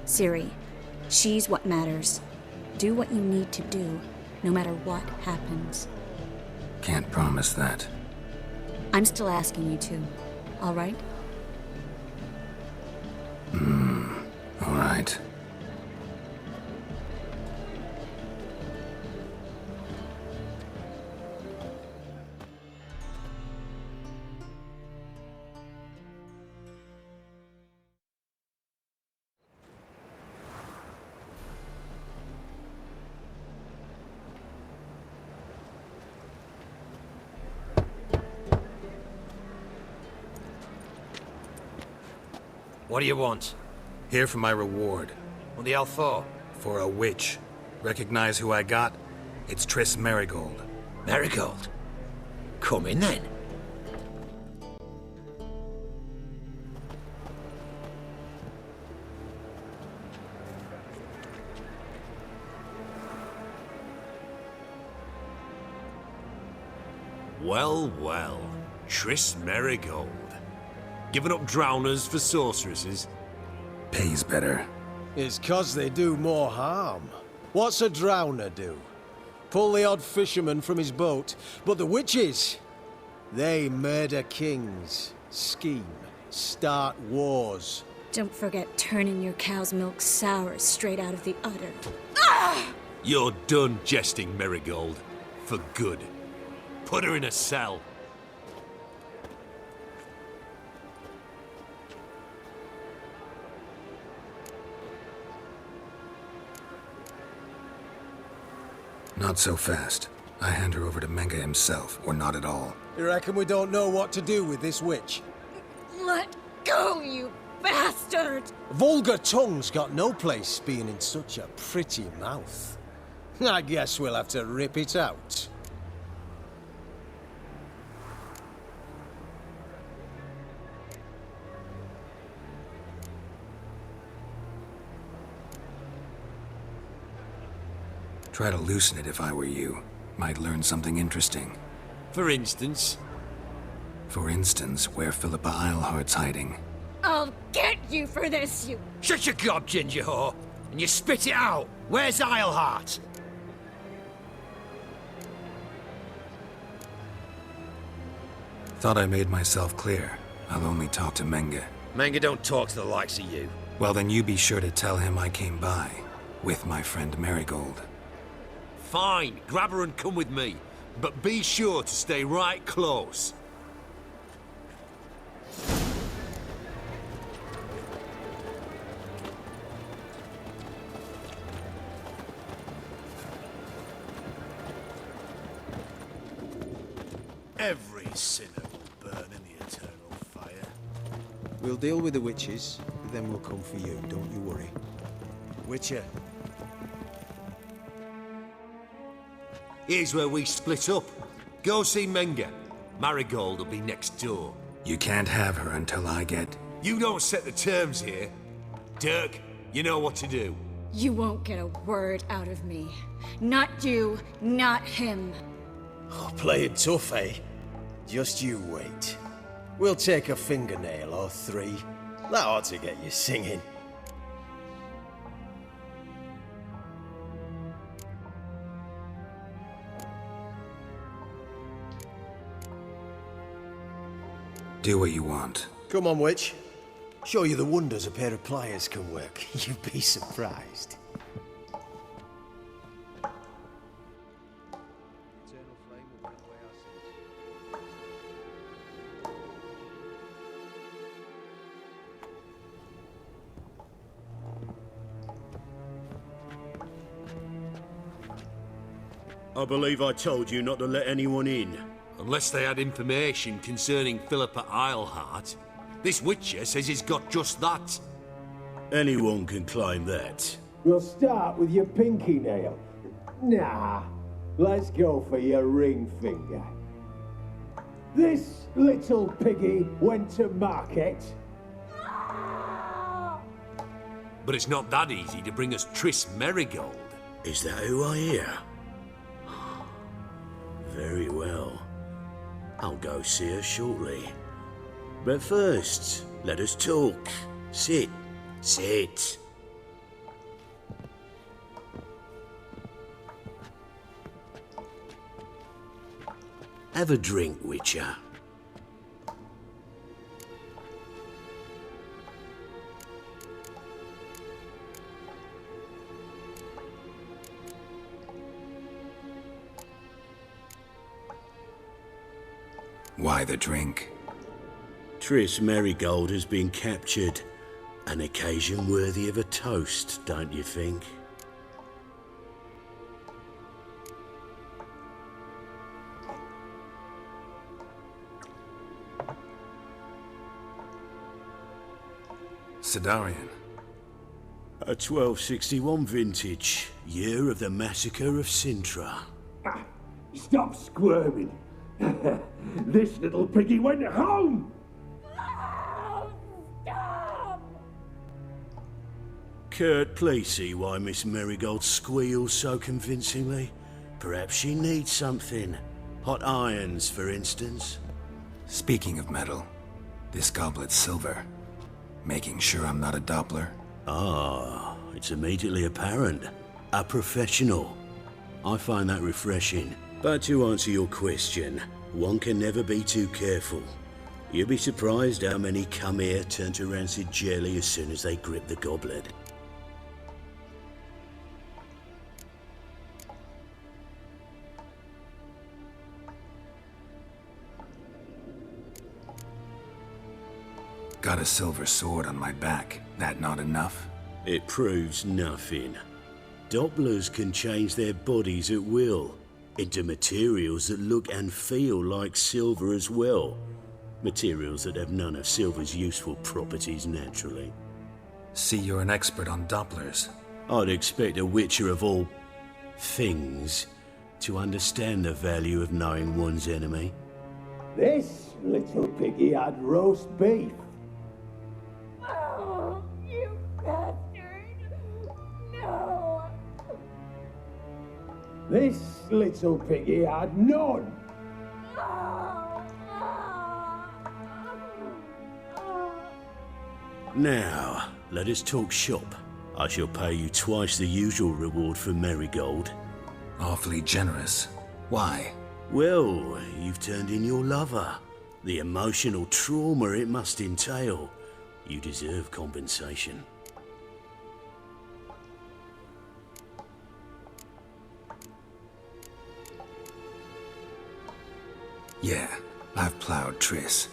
Ciri, she's what matters. Do what you need to do, no matter what happens. Can't promise that. I'm still asking you to, all right? All right. What do you want? Here for my reward. What the hell for? For a witch. Recognize who I got? It's Triss Marigold. Marigold? Come in then. Well, well. Triss Marigold. Giving up drowners for sorceresses? Pays better. It's 'cause they do more harm. What's a drowner do? Pull the odd fisherman from his boat. But the witches, they murder kings, scheme, start wars. Don't forget turning your cow's milk sour straight out of the udder. You're done jesting, Marigold. For good. Put her in a cell. Not so fast. I hand her over to Menge himself, or not at all. You reckon we don't know what to do with this witch? Let go, you bastard! Vulgar tongue's got no place being in such a pretty mouth. I guess we'll have to rip it out. Try to loosen it if I were you. Might learn something interesting. For instance? For instance, where Philippa Eilhart's hiding. I'll get you for this, you... Shut your gob, ginger whore, and you spit it out. Where's Eilhart? Thought I made myself clear. I'll only talk to Menge. Menge don't talk to the likes of you. Well, then you be sure to tell him I came by. With my friend Marigold. Fine, grab her and come with me. But be sure to stay right close. Every sinner will burn in the eternal fire. We'll deal with the witches, then we'll come for you, don't you worry. Witcher. Here's where we split up. Go see Menge. Marigold will be next door. You can't have her until I get... You don't set the terms here. Dirk, you know what to do. You won't get a word out of me. Not you, not him. Oh, play it tough, eh? Just you wait. We'll take a fingernail or three. That ought to get you singing. Do what you want. Come on, witch. Show you the wonders a pair of pliers can work. You'd be surprised. I believe I told you not to let anyone in. Unless they had information concerning Philippa Eilhart. This Witcher says he's got just that. Anyone can claim that. We'll start with your pinky nail. Nah, let's go for your ring finger. This little piggy went to market. But it's not that easy to bring us Triss Merigold. Is that who I hear? Very well. I'll go see her shortly. But first, let us talk. Sit. Sit. Have a drink, Witcher. Why the drink? Triss Merigold has been captured. An occasion worthy of a toast, don't you think? Sidarian. A 1261 vintage, year of the massacre of Sintra. Stop squirming. This little piggy went home! Kurt, please see why Miss Merigold squeals so convincingly. Perhaps she needs something. Hot irons, for instance. Speaking of metal, this goblet's silver. Making sure I'm not a Doppler. Ah, it's immediately apparent. A professional. I find that refreshing. But to answer your question, one can never be too careful. You'd be surprised how many come here turn to rancid jelly as soon as they grip the goblet. Got a silver sword on my back. That not enough? It proves nothing. Dopplers can change their bodies at will, into materials that look and feel like silver as well. Materials that have none of silver's useful properties naturally. See, you're an expert on Dopplers. I'd expect a witcher of all things to understand the value of knowing one's enemy. This little piggy had roast beef. Oh, you bastard! No! This little piggy had none. Now, let us talk shop. I shall pay you twice the usual reward for Marigold. Awfully generous. Why? Well, you've turned in your lover. The emotional trauma it must entail. You deserve compensation. Yeah, I've plowed Triss.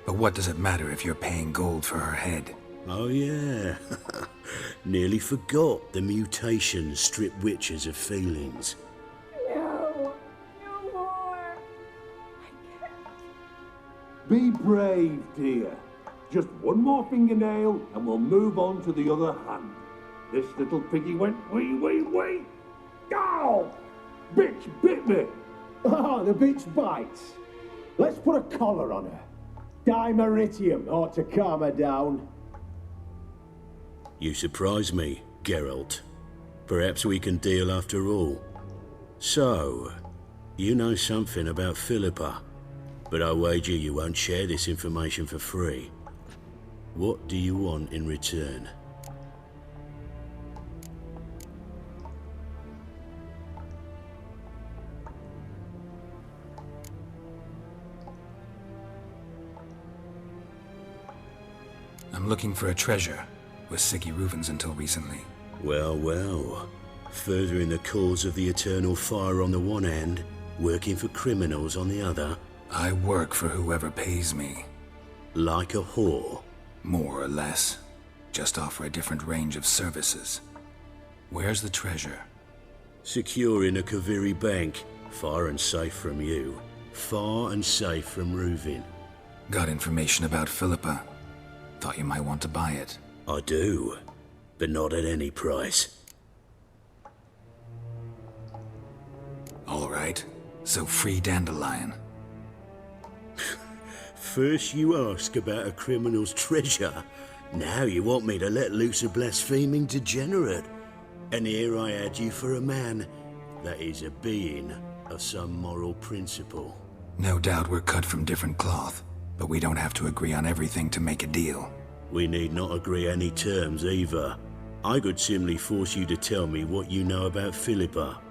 But what does it matter if you're paying gold for her head? Oh yeah. Nearly forgot the mutations strip witches of feelings. No! No more! Be brave, dear. Just one more fingernail and we'll move on to the other hand. This little piggy went wee. Ow! Bitch bit me! Ah, the bitch bites. Let's put a collar on her. Dimeritium ought to calm her down. You surprise me, Geralt. Perhaps we can deal after all. So, you know something about Philippa, but I wager you won't share this information for free. What do you want in return? I'm looking for a treasure. Was Sigi Reuven's until recently. Well. Furthering the cause of the eternal fire on the one hand, working for criminals on the other. I work for whoever pays me. Like a whore? More or less. Just offer a different range of services. Where's the treasure? Secure in a Kaviri bank. Far and safe from you. Far and safe from Reuven. Got information about Philippa. Thought you might want to buy it. I do, but not at any price. All right, so free Dandelion. First you ask about a criminal's treasure. Now you want me to let loose a blaspheming degenerate. And here I had you for a man. That is a being of some moral principle. No doubt we're cut from different cloth, but we don't have to agree on everything to make a deal. We need not agree any terms either. I could simply force you to tell me what you know about Philippa.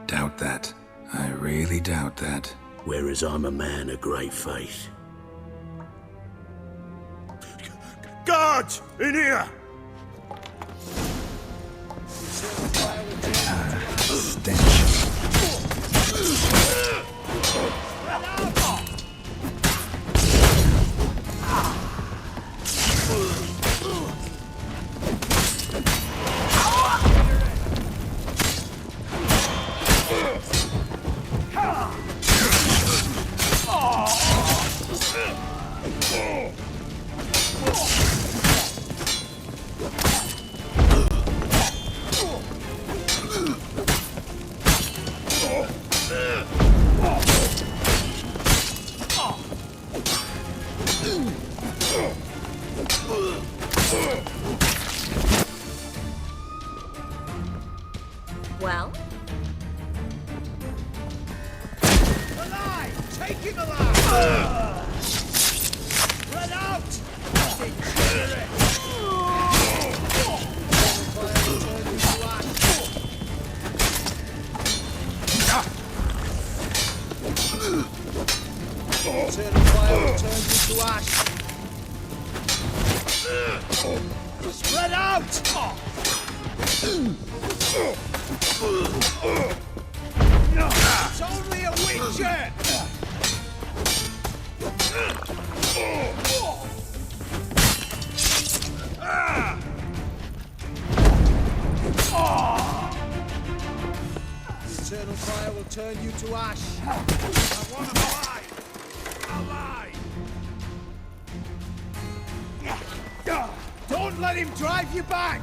Doubt that. I really doubt that. Whereas I'm a man of great faith. Guards! In here! Stench. Well? Alive! Take him alive! Run out! Eternal fire will turn you to ash. Spread out! It's only a witcher! The eternal fire will turn you to ash. I want him alive! Alive! Don't let him drive you back!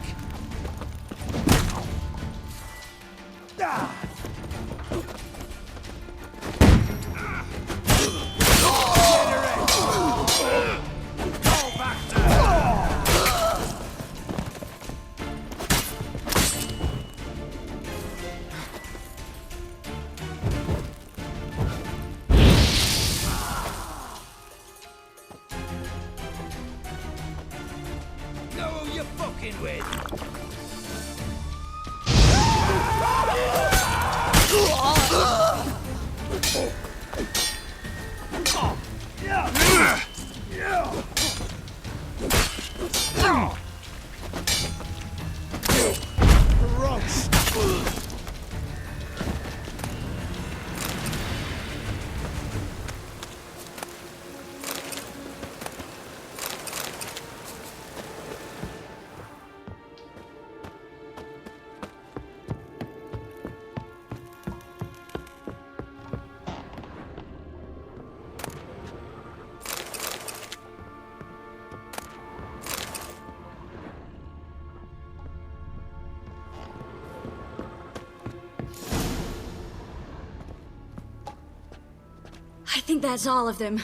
I think that's all of them.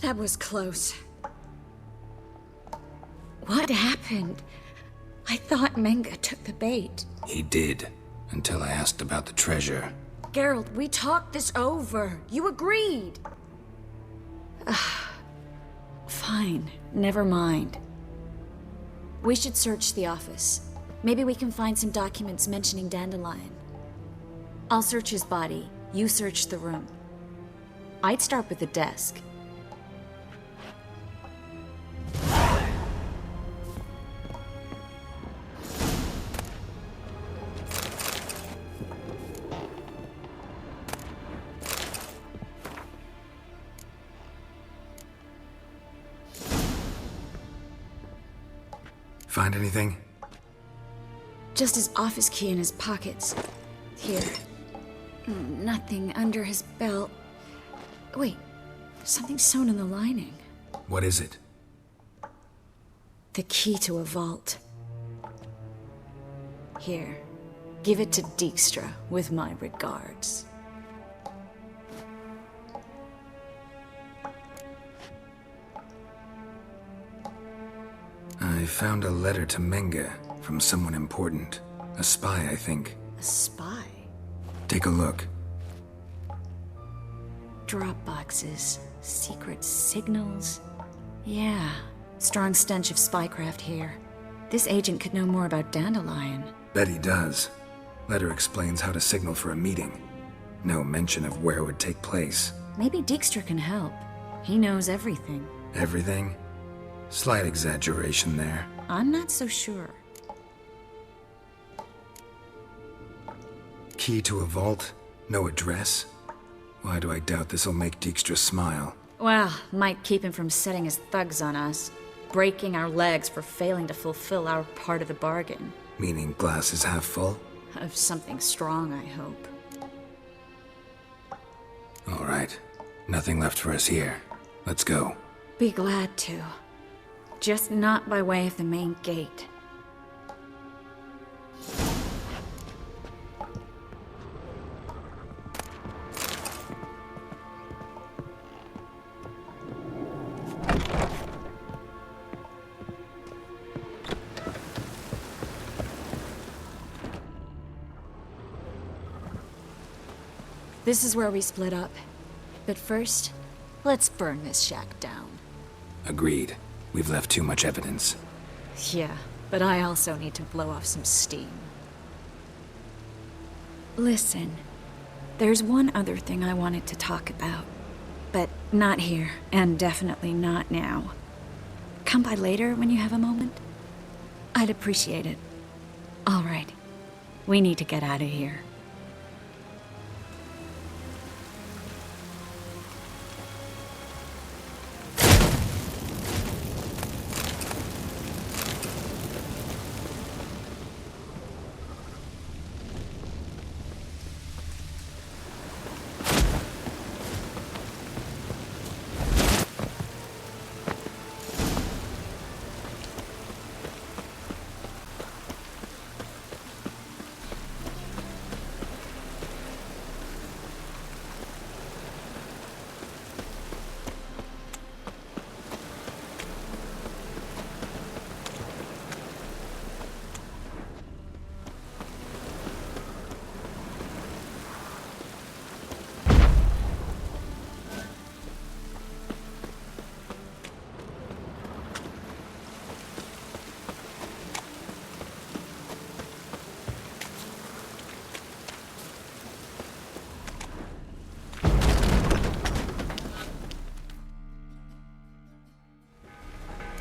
That was close. What happened? I thought Menga took the bait. He did, until I asked about the treasure. Geralt, we talked this over. You agreed. Fine, never mind. We should search the office. Maybe we can find some documents mentioning Dandelion. I'll search his body. You search the room. I'd start with the desk. Find anything? Just his office key in his pockets. Here. Nothing under his belt. Wait, something sewn in the lining. What is it? The key to a vault. Here, give it to Dijkstra with my regards. I found a letter to Menga from someone important. A spy, I think. A spy? Take a look. Drop boxes, secret signals. Yeah, strong stench of spycraft here. This agent could know more about Dandelion. Bet he does. Letter explains how to signal for a meeting. No mention of where it would take place. Maybe Dijkstra can help. He knows everything. Everything? Slight exaggeration there. I'm not so sure. Key to a vault? No address? Why do I doubt this'll make Dijkstra smile? Well, might keep him from setting his thugs on us. Breaking our legs for failing to fulfill our part of the bargain. Meaning glass is half full? Of something strong, I hope. All right. Nothing left for us here. Let's go. Be glad to. Just not by way of the main gate. This is where we split up. But first, let's burn this shack down. Agreed. We've left too much evidence. Yeah, but I also need to blow off some steam. Listen, there's one other thing I wanted to talk about. but not here, and definitely not now. Come by later when you have a moment? I'd appreciate it. All right. We need to get out of here.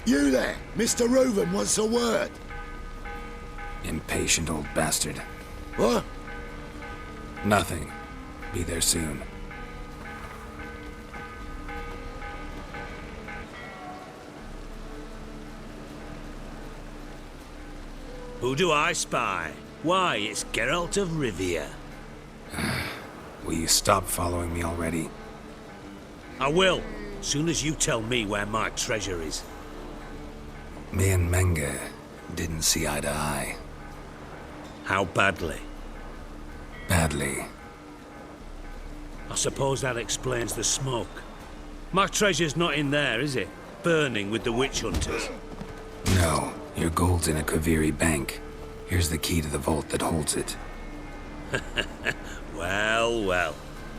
You there! Mr. Reuven wants a word! Impatient old bastard. What? Nothing. Be there soon. Who do I spy? Why, it's Geralt of Rivia. Will you stop following me already? I will, soon as you tell me where my treasure is. Me and Menge didn't see eye to eye. How badly? Badly. I suppose that explains the smoke. My treasure's not in there, is it? Burning with the witch hunters. No, your gold's in a Kaviri bank. Here's the key to the vault that holds it. Well, well.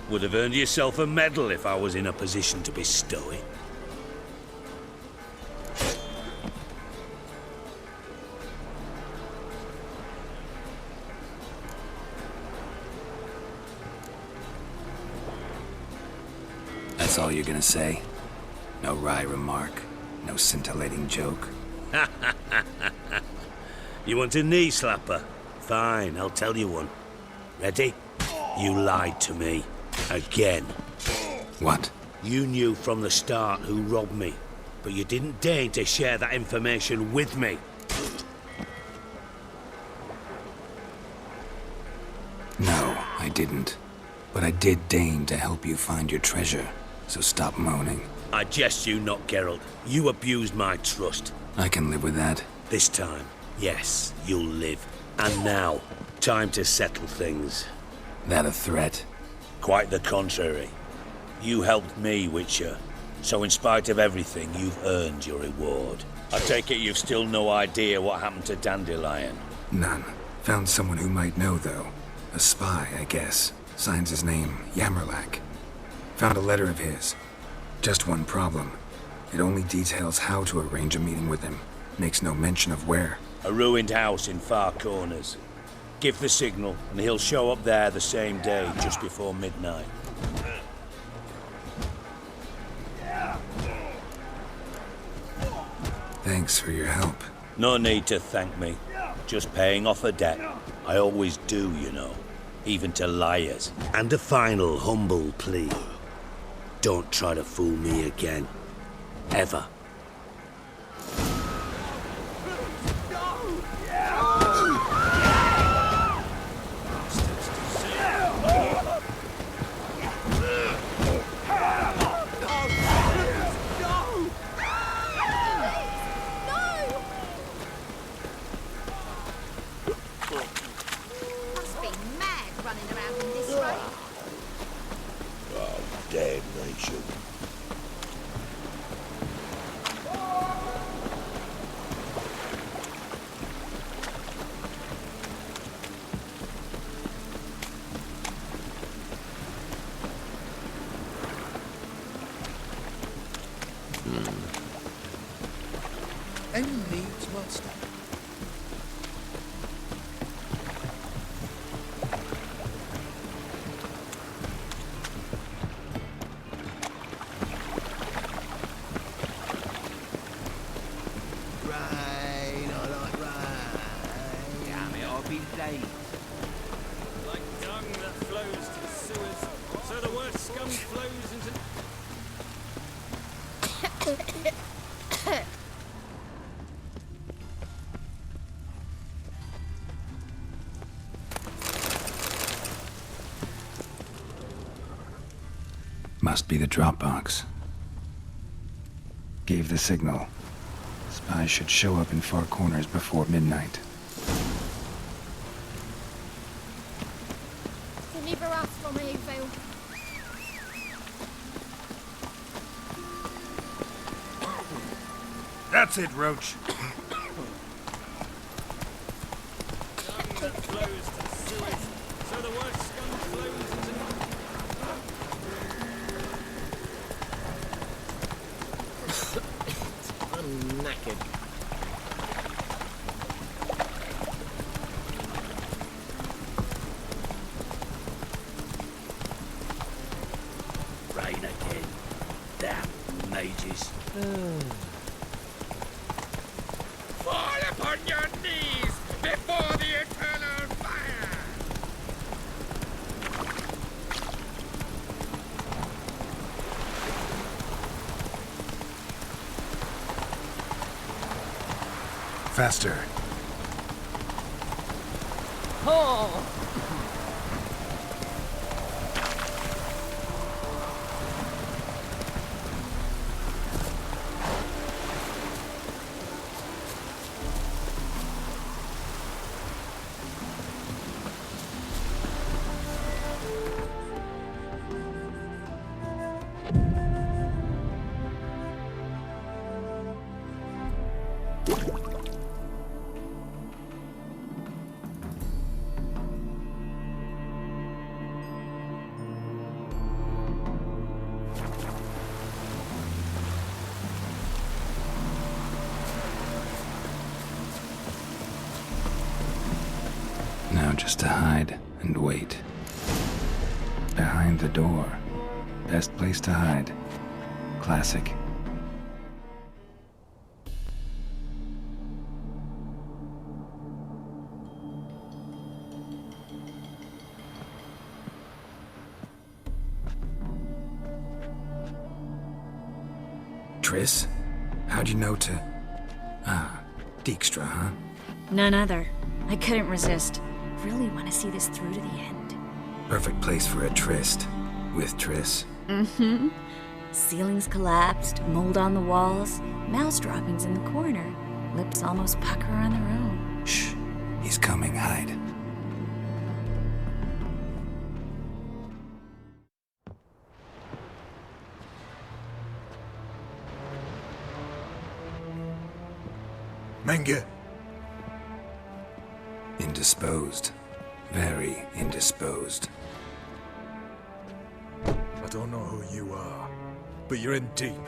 Would have earned yourself a medal if I was in a position to bestow it. That's all you're gonna say? No wry remark? No scintillating joke? You want a knee slapper? Fine, I'll tell you one. Ready? You lied to me. Again. What? You knew from the start who robbed me, but you didn't deign to share that information with me. No, I didn't. But I did deign to help you find your treasure, so stop moaning. I jest you not, Geralt. You abused my trust. I can live with that. This time, yes, you'll live. And now, time to settle things. That a threat? Quite the contrary. You helped me, Witcher. So in spite of everything, you've earned your reward. I take it you've still no idea what happened to Dandelion? None. Found someone who might know, though. A spy, I guess. Signs his name, Yammerlack. Found a letter of his. Just one problem. It only details how to arrange a meeting with him. Makes no mention of where. A ruined house in Far Corners. Give the signal, and he'll show up there the same day, just before midnight. Thanks for your help. No need to thank me. Just paying off a debt. I always do, you know. Even to liars. And a final humble plea. Don't try to fool me again. Ever. Damnation. Any needs, master? scum flows into... Must be the drop box. Gave the signal. Spies should show up in far corners before midnight. Deliver us from evil. That's it, Roach. Scum flows to sewage, so the word scum flows into... I'm knackered. Rain again. Damn mages. Fall upon your knees before the eternal fire! Faster. Oh! Now just to hide and wait. Behind the door. Best place to hide. Classic. Triss? How'd you know to... Ah, Dijkstra, huh? None other. I couldn't resist. Really want to see this through to the end. Perfect place for a tryst. With Triss. Mm-hmm. Ceilings collapsed, mold on the walls, mouse droppings in the corner. Lips almost pucker on their own. Shh. He's coming, hide. Menge. Indisposed. Very indisposed. I don't know who you are, but you're in deep.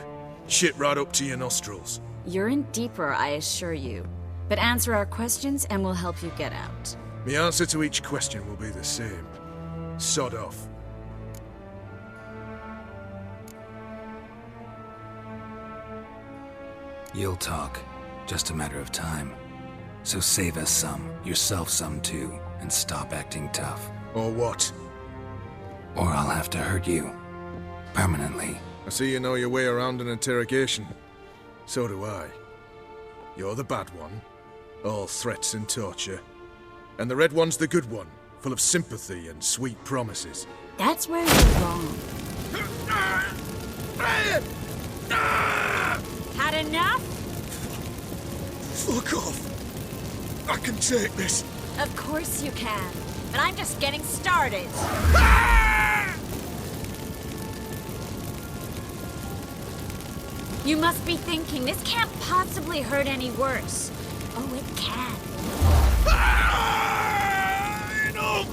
Shit right up to your nostrils. You're in deeper, I assure you. But answer our questions and we'll help you get out. The answer to each question will be the same. Sod off. You'll talk. Just a matter of time. So save us some, yourself some too, and stop acting tough. Or what? Or I'll have to hurt you. Permanently. I see you know your way around an interrogation. So do I. You're the bad one. All threats and torture. And the red one's the good one, full of sympathy and sweet promises. That's where you're wrong. Had enough? Fuck off! I can take this. Of course you can. But I'm just getting started. You must be thinking, this can't possibly hurt any worse. Oh, it can. Enough!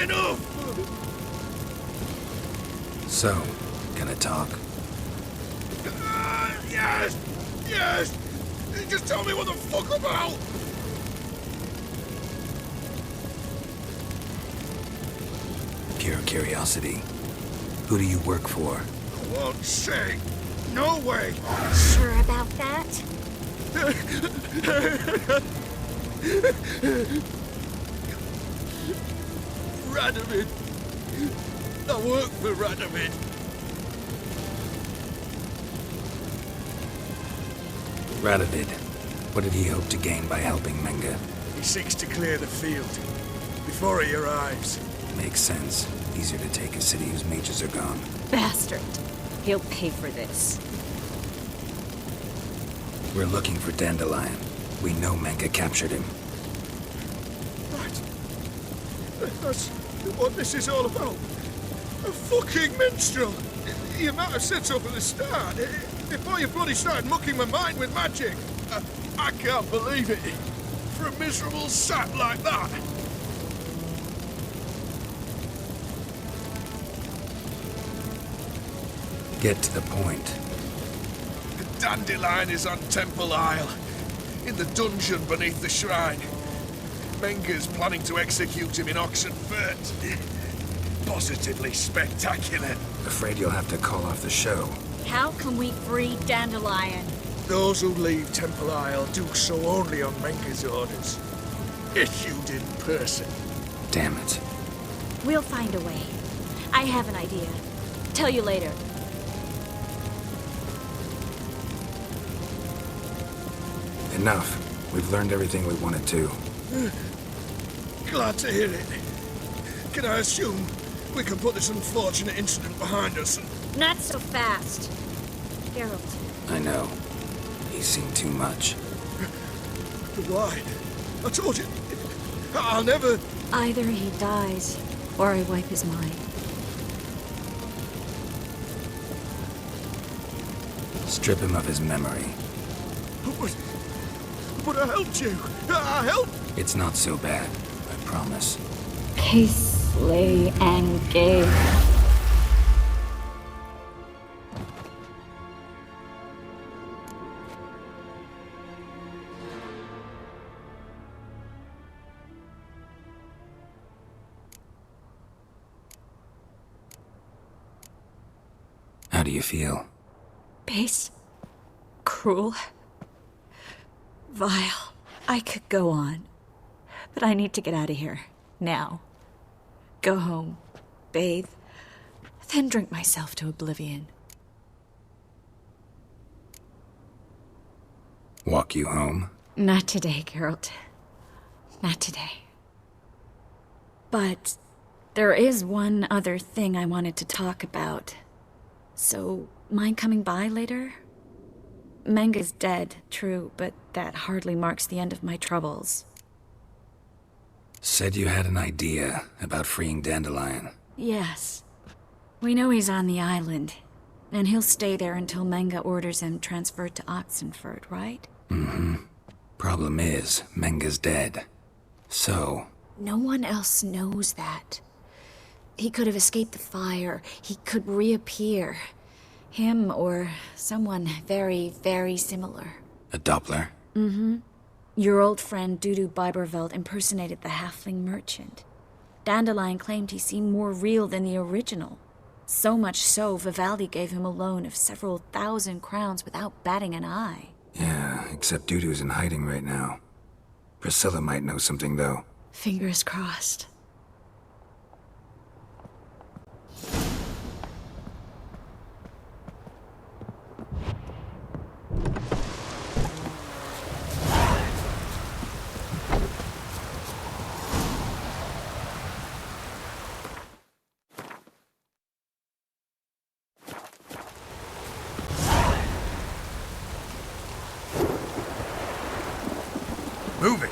Enough! So, gonna talk? Yes! Yes! Just tell me what the fuck about! Pure curiosity. Who do you work for? I won't say. No way! Sure about that? Radovid! I work for Radovid. Radovid. What did he hope to gain by helping Menga? He seeks to clear the field before he arrives. Makes sense. Easier to take a city whose mages are gone. Bastard. He'll pay for this. We're looking for Dandelion. We know Menga captured him. Right. That's what this is all about. A fucking minstrel! You might have said so from the start. Before you bloody started mucking my mind with magic. I can't believe it. For a miserable sap like that. Get to the point. The Dandelion is on Temple Isle, in the dungeon beneath the shrine. Menga's planning to execute him in Oxenfurt. Positively spectacular. Afraid you'll have to call off the show. How can we free Dandelion? Those who leave Temple Isle do so only on Menga's orders. Issued in person. Damn it. We'll find a way. I have an idea. Tell you later. Enough. We've learned everything we wanted to. Glad to hear it. Can I assume we can put this unfortunate incident behind us and... Not so fast. Geralt. I know. He's seen too much. Why? I told you. I'll never... Either he dies, or I wipe his mind. Strip him of his memory. But I helped you. I helped... It's not so bad, I promise. Kiss, slay, and gave. How do you feel? Base. Cruel. Vile. I could go on. But I need to get out of here. Now. Go home. Bathe. Then drink myself to oblivion. Walk you home? Not today, Geralt. Not today. But there is one other thing I wanted to talk about. So, mind coming by later? Menga's dead, true, but that hardly marks the end of my troubles. Said you had an idea about freeing Dandelion. Yes. We know he's on the island, and he'll stay there until Menga orders him transferred to Oxenfurt, right? Mm-hmm. Problem is, Menga's dead. So... No one else knows that. He could have escaped the fire. He could reappear. Him or someone very, very similar. A Doppler? Mm-hmm. Your old friend Dudu Biberveld impersonated the halfling merchant. Dandelion claimed he seemed more real than the original. So much so, Vivaldi gave him a loan of several thousand crowns without batting an eye. Yeah, except Dudu's in hiding right now. Priscilla might know something, though. Fingers crossed. Move it!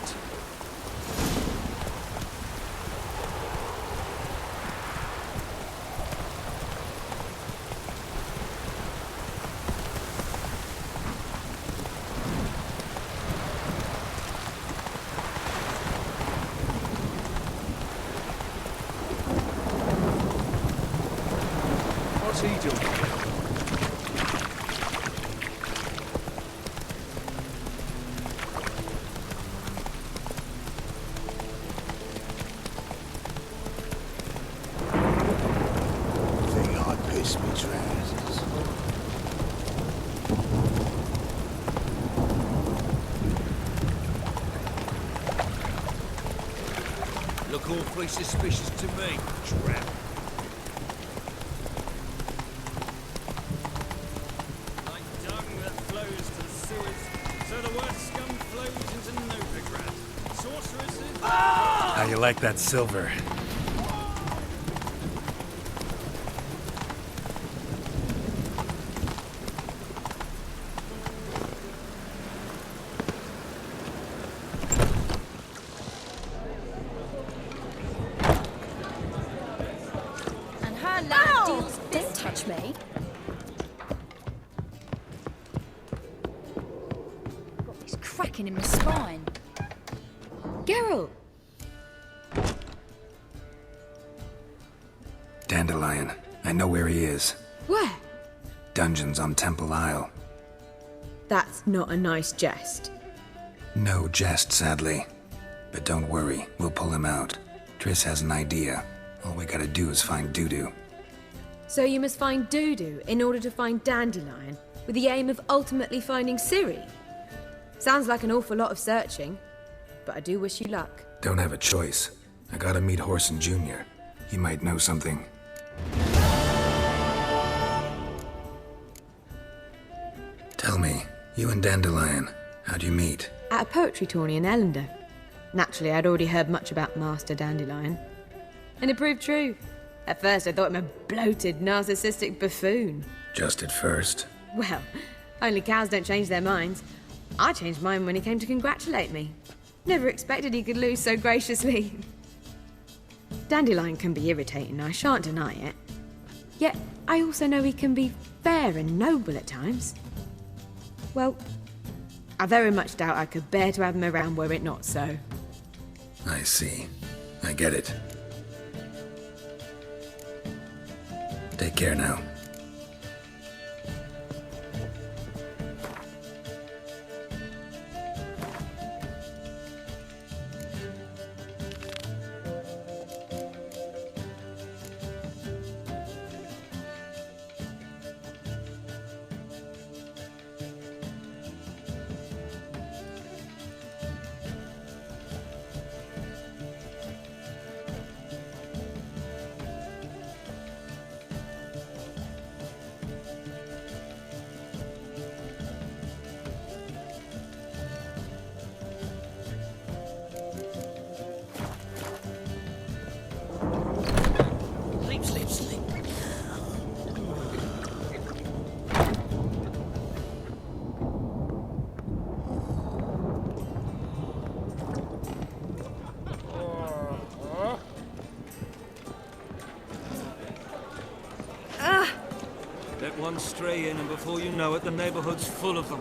What's he doing? Look awfully suspicious to me, tramp. like that silver. And her lad deals business. Don't touch me. Got this cracking in my spine. Geralt! Dandelion. I know where he is. Where? Dungeons on Temple Isle. That's not a nice jest. No jest, sadly. But don't worry, we'll pull him out. Triss has an idea. All we gotta do is find Dudu. So you must find Dudu in order to find Dandelion, with the aim of ultimately finding Ciri? Sounds like an awful lot of searching, but I do wish you luck. Don't have a choice. I gotta meet Horson Jr. He might know something. Tell me, you and Dandelion, how'd you meet? At a poetry tourney in Ellender. Naturally, I'd already heard much about Master Dandelion. And it proved true. At first, I thought him a bloated, narcissistic buffoon. Just at first. Well, only cows don't change their minds. I changed mine when he came to congratulate me. Never expected he could lose so graciously. Dandelion can be irritating, I shan't deny it. Yet, I also know he can be fair and noble at times. Well, I very much doubt I could bear to have him around were it not so. I see. I get it. Take care now. Sleep. Let one stray in, and before you know it, the neighborhood's full of them.